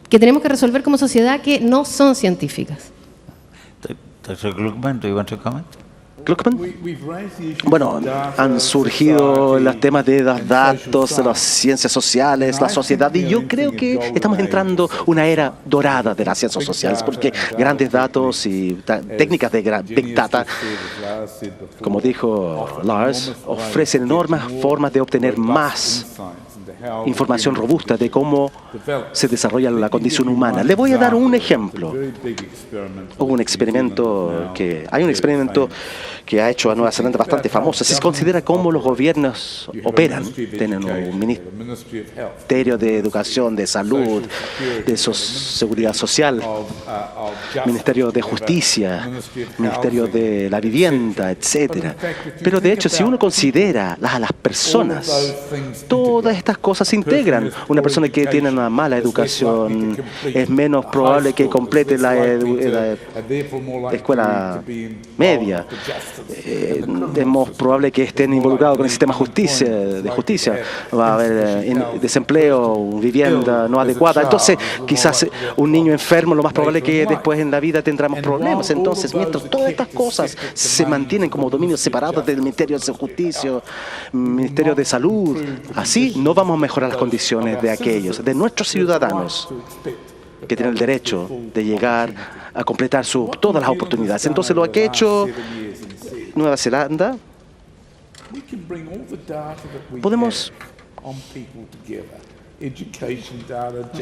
que tenemos que resolver como sociedad que no son científicas. Dr. Gluckman, do you want to comment? Gluckman. Bueno, han surgido los temas de los datos, de las ciencias sociales, la sociedad, y yo creo que estamos entrando una era dorada de las ciencias sociales, porque grandes datos y técnicas de Big Data, como dijo Lars, ofrecen enormes formas de obtener más información robusta de cómo se desarrolla la condición humana. Le voy a dar un ejemplo. Hay un experimento que ha hecho a Nueva Zelanda bastante famosa. Si se considera cómo los gobiernos operan, tienen un Ministerio de Educación, de Salud, de Seguridad Social, Ministerio de Justicia, Ministerio de la Vivienda, etcétera. Pero de hecho, si uno considera a las personas, todas estas cosas se integran. Una persona que tiene una mala educación es menos probable que complete la escuela media. Es más probable que estén involucrados con el sistema de justicia. Va a haber desempleo, vivienda no adecuada. Entonces, quizás un niño enfermo, lo más probable es que después en la vida tendremos problemas. Entonces, mientras todas estas cosas se mantienen como dominios separados del Ministerio de Justicia, Ministerio de Salud, así no vamos a mejorar las condiciones de aquellos, de nuestros ciudadanos, que tienen el derecho de llegar a completar todas las oportunidades. Entonces, lo que ha hecho Nueva Zelanda, podemos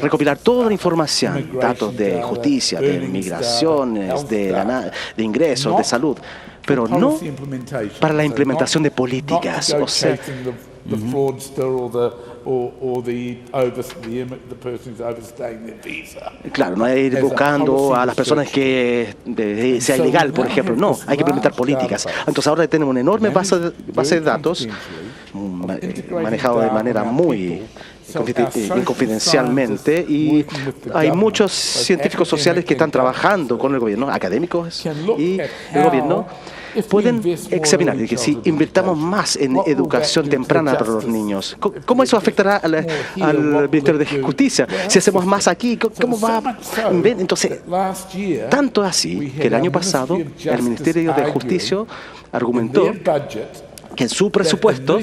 recopilar toda la información, datos de justicia, de migraciones, de ingresos, de salud, pero no para la implementación de políticas. O sea, claro, no hay ir buscando a las personas que sea ilegal, por ejemplo. No, hay que implementar políticas. Entonces ahora tenemos una enorme base de datos manejado de manera muy inconfidencialmente, y hay muchos científicos sociales que están trabajando con el gobierno, académicos y el gobierno. Pueden examinar que si invirtamos más en educación temprana para los niños, ¿cómo eso afectará al Ministerio de Justicia? Si hacemos más aquí, ¿cómo va? Entonces, tanto así que el año pasado el Ministerio de Justicia argumentó que en su presupuesto,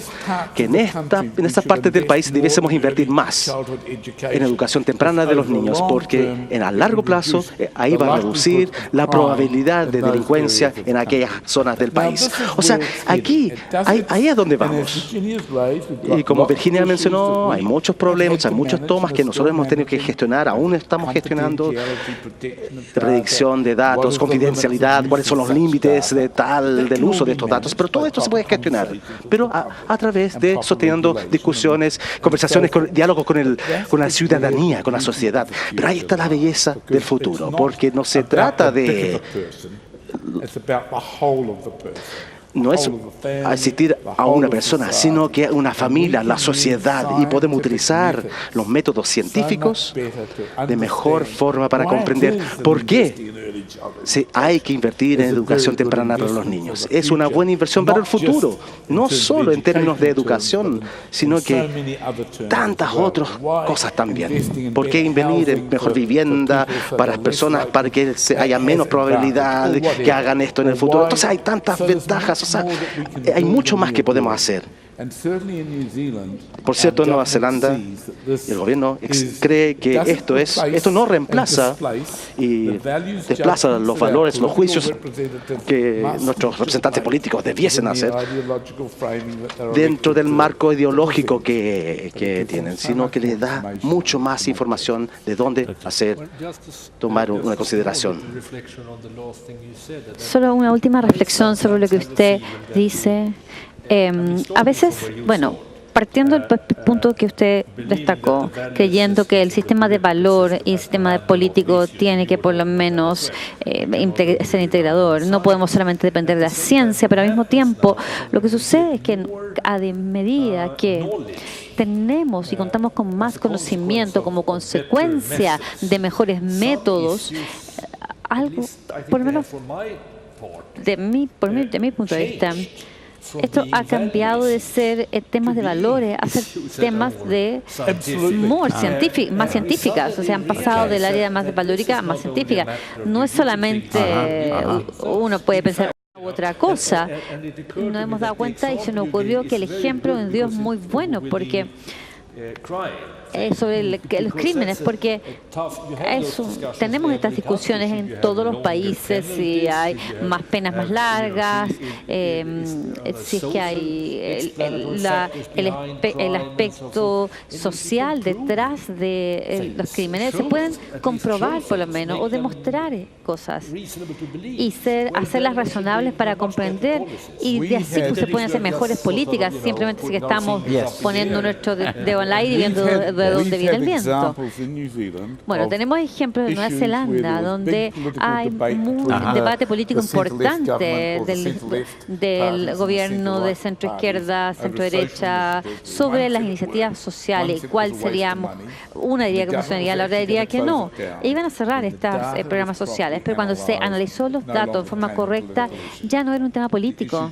que en estas partes del país debiésemos invertir más en educación temprana de los niños, porque a largo plazo ahí va a reducir la probabilidad de delincuencia en aquellas zonas del país. O sea, aquí, ahí es donde vamos. Y como Virginia mencionó, hay muchos problemas, hay muchos temas que nosotros hemos tenido que gestionar, aún estamos gestionando predicción de datos, confidencialidad, cuáles son los límites del uso de estos datos, pero todo esto se puede gestionar, pero a través de sosteniendo discusiones, conversaciones, diálogos con la ciudadanía, con la sociedad. Pero ahí está la belleza del futuro, porque no se trata de no es asistir a una persona, sino que a una familia, la sociedad, y podemos utilizar los métodos científicos de mejor forma para comprender por qué hay que invertir en educación temprana para los niños. Es una buena inversión para el futuro, no solo en términos de educación, sino que tantas otras cosas también. ¿Por qué invertir en mejor vivienda para las personas, para que haya menos probabilidad de que hagan esto en el futuro? Entonces hay tantas ventajas. O sea, hay mucho más que podemos hacer. Por cierto, en Nueva Zelanda, el gobierno cree que esto no reemplaza y desplaza los valores, los juicios que nuestros representantes políticos debiesen hacer dentro del marco ideológico que tienen, sino que les da mucho más información de dónde tomar una consideración. Solo una última reflexión sobre lo que usted dice. A veces, bueno, partiendo del punto que usted destacó, creyendo que el sistema de valor y el sistema político tiene que por lo menos ser integrador, no podemos solamente depender de la ciencia, pero al mismo tiempo lo que sucede es que a medida que tenemos y contamos con más conocimiento como consecuencia de mejores métodos, algo, por lo menos de mi punto de vista, esto ha cambiado de ser temas de valores a ser temas de más científicas. O sea, han pasado del área más valórica a más científica. No es solamente uno puede pensar otra cosa. Nos hemos dado cuenta y se nos ocurrió que el ejemplo de Dios es muy bueno, porque sobre los crímenes, porque tenemos estas discusiones en todos los países, si hay más penas más largas, si es que hay el aspecto social detrás de los crímenes, se pueden comprobar por lo menos o demostrar cosas y hacerlas razonables para comprender, y de así se pueden hacer mejores políticas. Simplemente si estamos poniendo nuestro dedo al aire y viendo de dónde viene el viento. Bueno, tenemos ejemplos de Nueva Zelanda donde hay un debate político importante del gobierno de centro-izquierda, centro-derecha, sobre las iniciativas sociales. ¿Cuál sería? Una diría que funcionaría, la otra diría que no. E iban a cerrar estos programas sociales, pero cuando se analizó los datos de forma correcta, ya no era un tema político.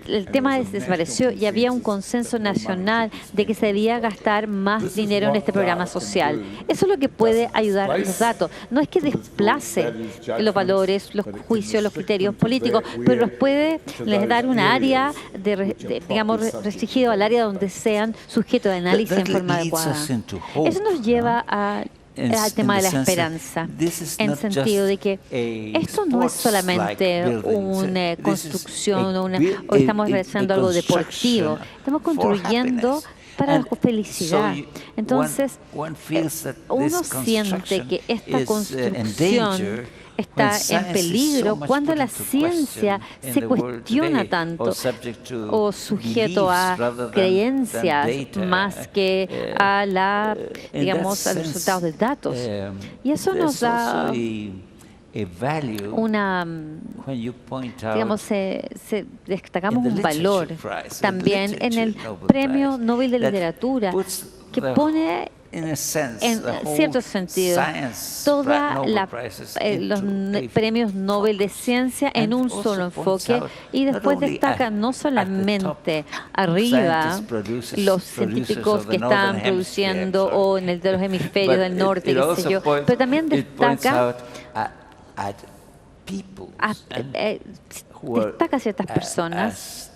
El tema desapareció y había un consenso nacional de que se debía gastar más dinero en este programa social. Eso es lo que puede ayudar a los datos. No es que desplace los valores, los juicios, los criterios políticos, pero los puede dar una área, digamos, restringido al área donde sean sujetos de análisis en forma adecuada. Eso nos lleva al tema de la esperanza, en sentido de que esto no es solamente una construcción o estamos realizando algo deportivo, estamos construyendo para la felicidad. Entonces, uno siente que esta construcción está en peligro cuando la ciencia se cuestiona tanto o sujeto a creencias más que a digamos, a los resultados de datos. Y eso nos da una, digamos, destacamos un valor también en el Premio Nobel de Literatura, que pone en cierto sentido todos los premios Nobel de Ciencia en un solo enfoque, y después destaca no solamente arriba los científicos que están produciendo o en el de los hemisferios del norte, qué sé yo, pero también destaca a ciertas personas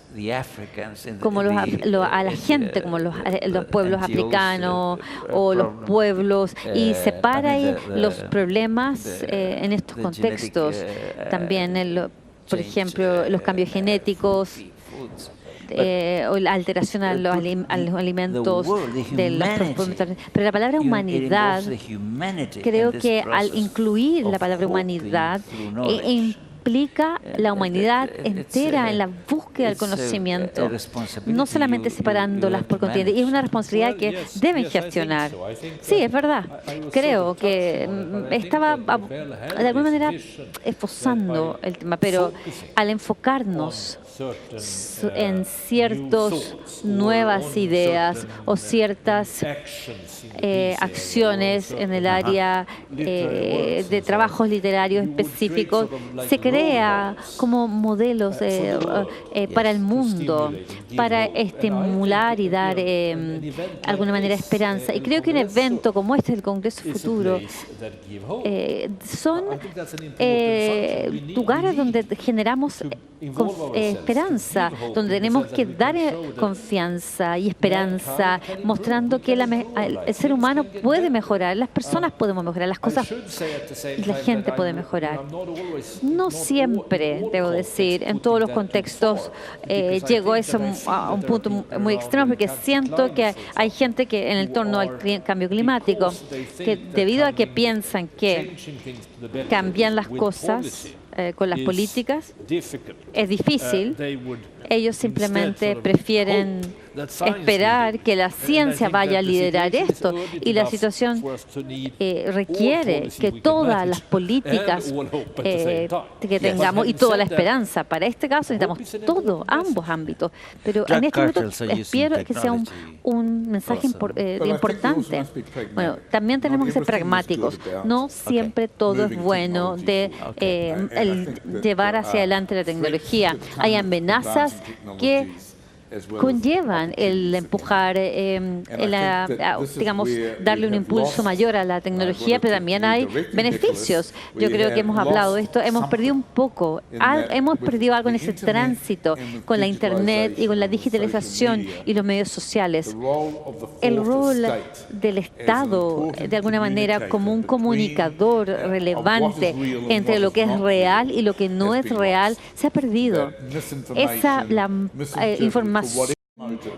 como a la gente, como los pueblos africanos o los pueblos, y separa ahí los problemas en estos contextos. También, por ejemplo, los cambios genéticos, o la alteración a los alimentos de los. Pero la palabra humanidad, creo que al incluir la palabra humanidad, implica la humanidad entera en la búsqueda del conocimiento, no solamente separándolas por continente. Y es una responsabilidad que deben gestionar. Sí, es verdad. Creo que estaba de alguna manera esbozando el tema, pero al enfocarnos en ciertas nuevas ideas o ciertas acciones en el área de trabajos literarios específicos, se crea como modelos para el mundo, para estimular y dar de alguna manera esperanza. Y creo que un evento como este, el Congreso Futuro, son lugares donde generamos esperanza, donde tenemos que dar confianza y esperanza, mostrando que el ser humano puede mejorar, las personas podemos mejorar, las cosas y la gente puede mejorar. No siempre, debo decir, en todos los contextos llego eso a un punto muy extremo, porque siento que hay gente que en el torno al cambio climático, que debido a que piensan que cambian las cosas con las políticas, es difícil. Ellos simplemente prefieren esperar que la ciencia vaya a liderar esto, y la situación requiere que todas las políticas que tengamos y toda la esperanza. Para este caso necesitamos ambos ámbitos, pero en este momento espero que sea un mensaje importante. Bueno, también tenemos que ser pragmáticos. No siempre todo es bueno de llevar hacia adelante la tecnología. Hay amenazas que conllevan el empujar, digamos, darle un impulso mayor a la tecnología, pero también hay beneficios. Yo creo que hemos hablado de esto, hemos perdido un poco, hemos perdido algo en ese tránsito con la Internet y con la digitalización y los medios sociales. El rol del Estado, de alguna manera, como un comunicador relevante entre lo que es real y lo que no es real, se ha perdido. La información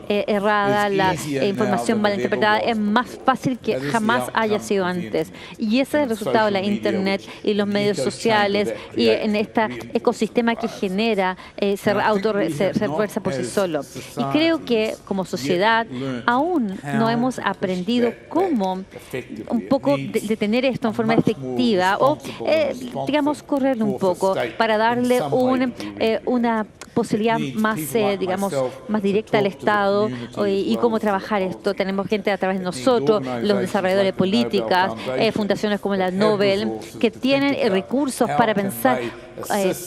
errada, la información malinterpretada es más fácil que jamás haya sido antes. Y ese es el resultado de la Internet y los medios sociales y en este ecosistema que genera se refuerza por sí solo. Y creo que como sociedad aún no hemos aprendido cómo un poco detener esto en forma efectiva o, digamos, correr un poco para darle una posibilidad más, digamos, más directa al Estado y cómo trabajar esto. Tenemos gente a través de nosotros, los desarrolladores de políticas, fundaciones como la Nobel, que tienen recursos para pensar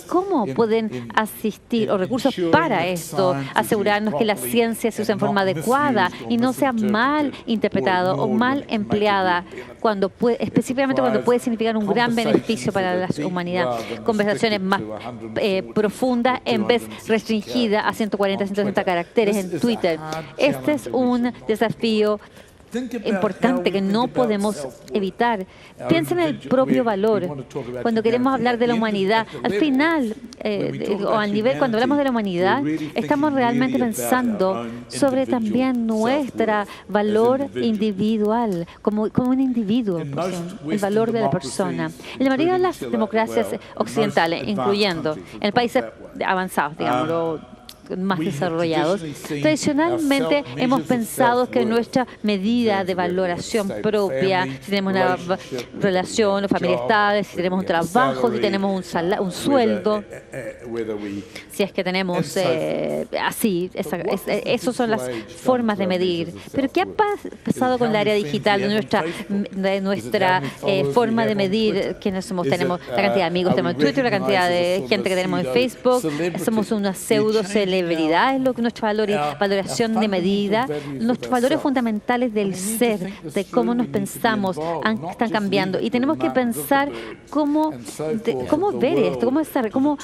cómo pueden asistir o recursos para esto, asegurarnos que la ciencia se usa en forma adecuada y no sea mal interpretada o mal empleada, específicamente cuando puede significar un gran beneficio para la humanidad. Conversaciones más profundas en vez restringida a 140, 160 caracteres en Twitter. Este es un desafío importante que no podemos evitar. Piensen en el propio valor. Cuando queremos hablar de la humanidad, al final, o al nivel, cuando hablamos de la humanidad, estamos realmente pensando sobre también nuestro valor individual, como un individuo, el valor de la persona. En la mayoría de las democracias occidentales, incluyendo en países avanzados, digámoslo, más desarrollados, tradicionalmente hemos pensado que nuestra medida de valoración propia, si tenemos una relación o familia estable, si tenemos un trabajo, si tenemos un sueldo, si es que tenemos esas son las formas de medir. Pero ¿qué ha pasado con el área digital, de nuestra forma de medir quiénes somos? Tenemos la cantidad de amigos, tenemos en Twitter, la cantidad de gente que tenemos en Facebook, somos una pseudo celebridad, es lo que nuestra valoración de medida, nuestros valores fundamentales del ser, de cómo nos pensamos, están cambiando. Y tenemos que pensar cómo ver esto, cómo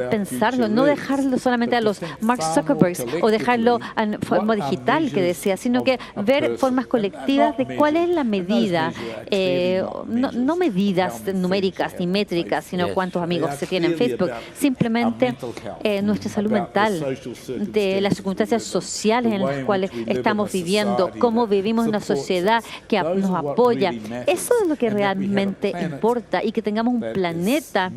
pensarlo, no dejarlo solamente a los Mark Zuckerberg o dejarlo en forma digital que decía, sino que ver formas colectivas de cuál es la medida, no medidas numéricas ni métricas, sino cuántos amigos se tienen en Facebook, simplemente nuestra salud mental, de las circunstancias sociales en las cuales estamos viviendo, cómo vivimos en una sociedad que nos apoya. Eso es lo que realmente importa, y que tengamos un planeta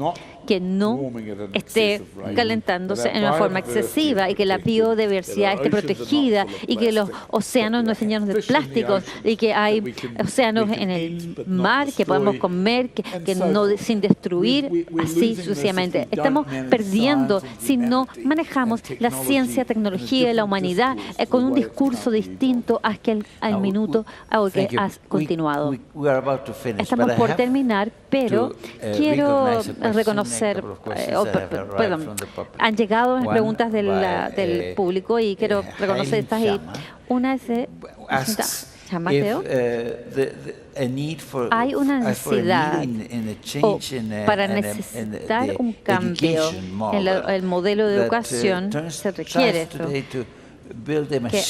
que no esté calentándose en una forma excesiva, y que la biodiversidad esté protegida, y que los océanos no estén llenos de plásticos, y que hay océanos en el mar que podemos comer, que no sin destruir, así sucesivamente. Estamos perdiendo si no manejamos la ciencia, tecnología y la humanidad con un discurso distinto al minuto que has continuado. Estamos por terminar, pero quiero reconocer, han llegado las preguntas del público y quiero reconocer estas. Una es de Mateo. Hay una necesidad para necesitar un cambio en el modelo de educación, se requiere esto, que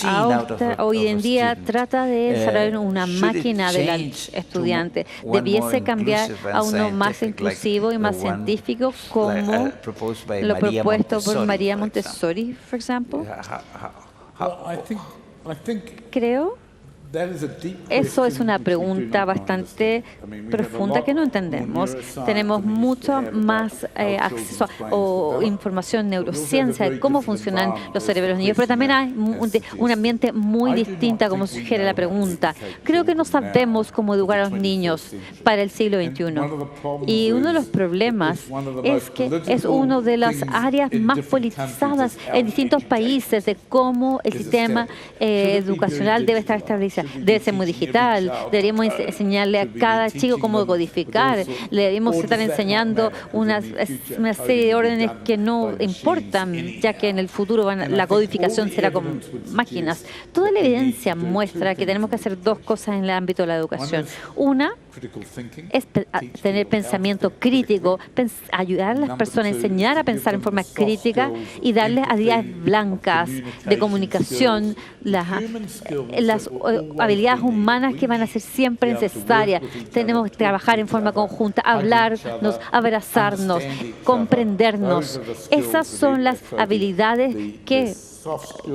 hoy en día trata de desarrollar una máquina del estudiante. Debiese cambiar a uno más inclusivo y más científico, como lo propuesto por María Montessori, por ejemplo. Creo eso es una pregunta bastante profunda que no entendemos. Tenemos mucho más acceso o información, neurociencia, de cómo funcionan los cerebros de los niños, pero también hay un ambiente muy distinto, como sugiere la pregunta. Creo que no sabemos cómo educar a los niños para el siglo XXI. Y uno de los problemas es que es una de las áreas más politizadas en distintos países de cómo el sistema educacional debe estar establecido. ciencia debe ser muy digital. Deberíamos enseñarle a cada chico cómo codificar. Le debemos estar enseñando una serie de órdenes que no importan, ya que en el futuro la codificación será con máquinas. Toda la evidencia muestra que tenemos que hacer dos cosas en el ámbito de la educación. Una es tener pensamiento crítico, ayudar a las personas, enseñar a pensar en forma crítica y darles habilidades blancas de comunicación, las habilidades humanas que van a ser siempre necesarias. Tenemos que trabajar en forma conjunta, hablarnos, abrazarnos, comprendernos. Esas son las habilidades que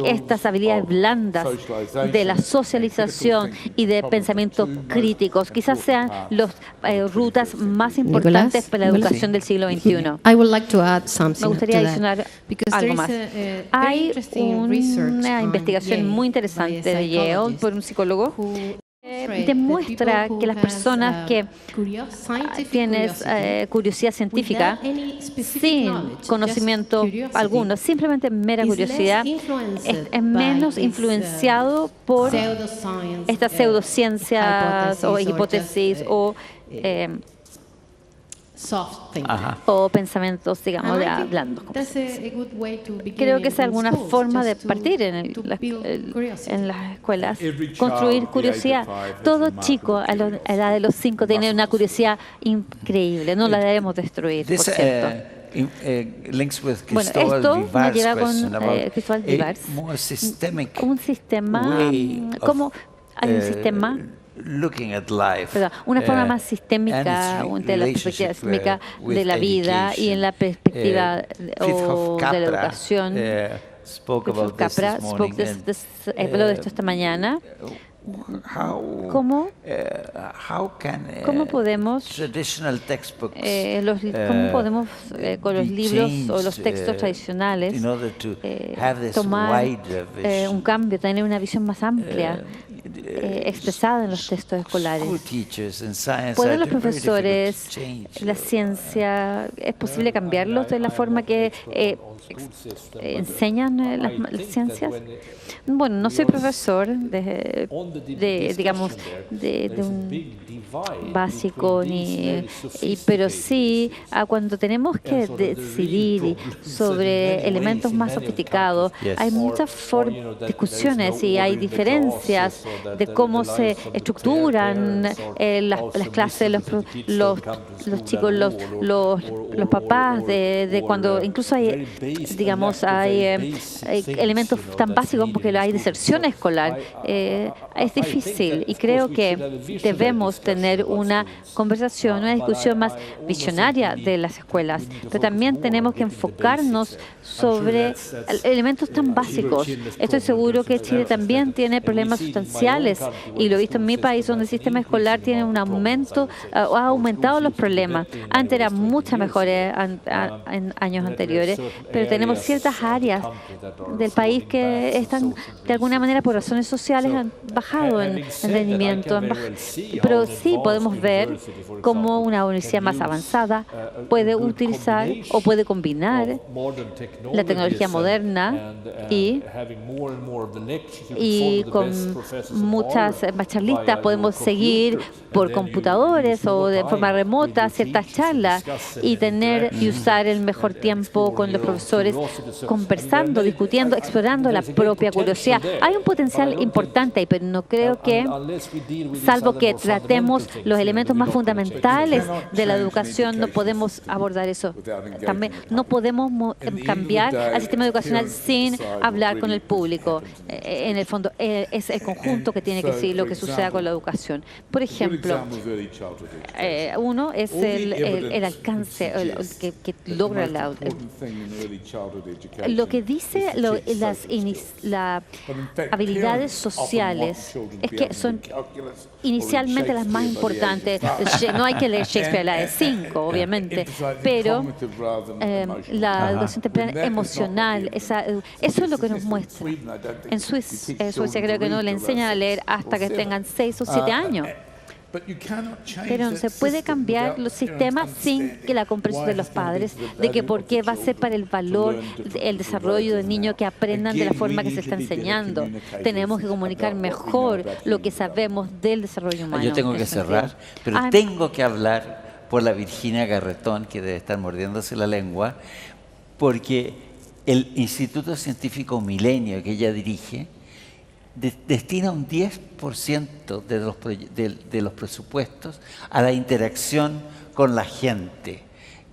estas habilidades blandas de la socialización y de pensamientos críticos quizás sean las rutas más importantes para la educación del siglo XXI. Me gustaría adicionar algo más. Hay una investigación muy interesante de Yale por un psicólogo demuestra que las personas que tienen curiosidad científica sin conocimiento alguno, simplemente mera curiosidad, es menos influenciado por estas pseudociencias o hipótesis o pensamientos, digamos, blandos. Creo que es alguna forma de partir en las escuelas, construir curiosidad. Todo chico a la edad de los 5 tiene una curiosidad increíble, no la debemos destruir, por cierto. Bueno, esto me lleva con Cristóbal Vivars, un sistema, como hay un sistema, una forma más sistémica de la perspectiva sistémica de la vida y en la perspectiva de la educación. Capra habló de esto esta mañana. ¿Cómo podemos con los libros o los textos tradicionales tomar un cambio, tener una visión más amplia expresada en los textos escolares? ¿Pueden los profesores, la ciencia, es posible cambiarlos de la forma que enseñan las ciencias? Bueno, no soy profesor de un básico, pero sí cuando tenemos que decidir sobre elementos más sofisticados, hay muchas discusiones y hay diferencias de cómo se estructuran las clases, los chicos, los papás, de cuando incluso hay, digamos, hay elementos tan básicos porque hay deserción escolar. Es difícil y creo que debemos tener una conversación, una discusión más visionaria de las escuelas, pero también tenemos que enfocarnos sobre elementos tan básicos. Estoy seguro que Chile también tiene problemas sustanciales y lo he visto en mi país, donde el sistema escolar tiene un aumento, ha aumentado los problemas. Antes eran mucho mejores en años anteriores, pero tenemos ciertas áreas del país que están, de alguna manera, por razones sociales, han bajado en rendimiento. Pero sí podemos ver cómo una universidad más avanzada puede utilizar o puede combinar la tecnología moderna y con muchas más charlistas podemos seguir por computadores o de forma remota ciertas charlas y usar el mejor tiempo con los profesores conversando, discutiendo, explorando la propia curiosidad. Hay un potencial importante, pero no creo que, salvo que tratemos los elementos más fundamentales de la educación, no podemos abordar eso. También no podemos cambiar al sistema educacional sin hablar con el público. En el fondo, es el conjunto que tiene que decir lo que suceda con la educación. Por ejemplo, uno es el alcance que logra lo que dice las habilidades sociales es que son inicialmente las más importantes. No hay que leer Shakespeare a la de 5, obviamente, pero la educación temprana emocional, eso es lo que nos muestra. En Suecia creo que no le enseñan a leer hasta que tengan 6 o 7 años. Pero no se puede cambiar los sistemas sin que la comprensión de los padres de que por qué va a ser para el valor, el desarrollo del niño que aprendan de la forma que se está enseñando. Tenemos que comunicar mejor lo que sabemos del desarrollo humano. Yo tengo que cerrar, pero tengo que hablar por la Virginia Garretón, que debe estar mordiéndose la lengua, porque el Instituto Científico Milenio que ella dirige destina un 10% de los presupuestos a la interacción con la gente,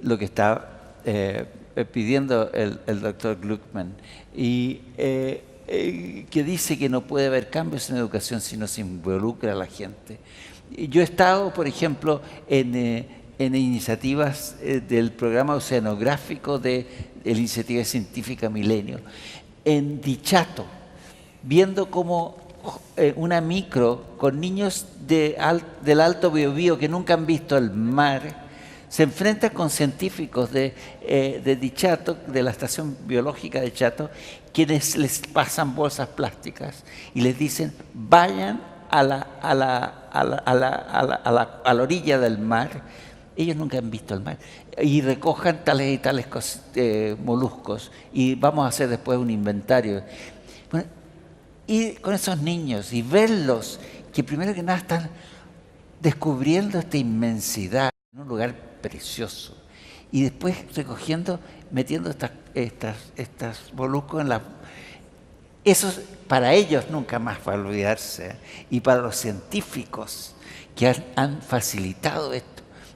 lo que está pidiendo el doctor Gluckman, y que dice que no puede haber cambios en educación si no se involucra a la gente. Yo he estado, por ejemplo, en iniciativas del programa oceanográfico de la Iniciativa Científica Milenio, en Dichato, viendo cómo una micro con niños del Alto Biobío que nunca han visto el mar se enfrenta con científicos de Dichato, de la Estación Biológica de Chato, quienes les pasan bolsas plásticas y les dicen vayan a la orilla del mar. Ellos nunca han visto el mar y recojan tales y tales moluscos y vamos a hacer después un inventario. Bueno, y con esos niños y verlos que primero que nada están descubriendo esta inmensidad en un lugar precioso y después recogiendo, metiendo estas moluscos en la... Eso para ellos nunca más va a olvidarse, y para los científicos que han facilitado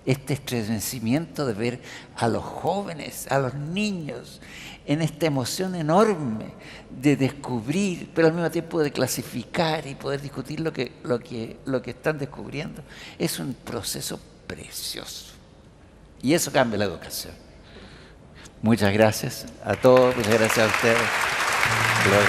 este estremecimiento de ver a los jóvenes, a los niños, en esta emoción enorme de descubrir, pero al mismo tiempo de clasificar y poder discutir lo que están descubriendo. Es un proceso precioso. Y eso cambia la educación. Muchas gracias a todos, muchas gracias a ustedes. Gloria.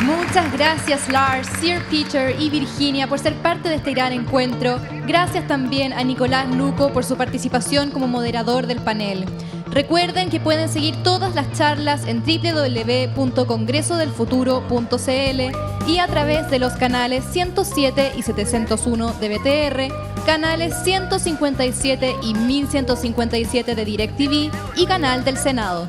Muchas gracias Lars, Sir Peter y Virginia por ser parte de este gran encuentro. Gracias también a Nicolás Luco por su participación como moderador del panel. Recuerden que pueden seguir todas las charlas en www.congresodelfuturo.cl y a través de los canales 107 y 701 de BTR, canales 157 y 1157 de DirecTV y canal del Senado.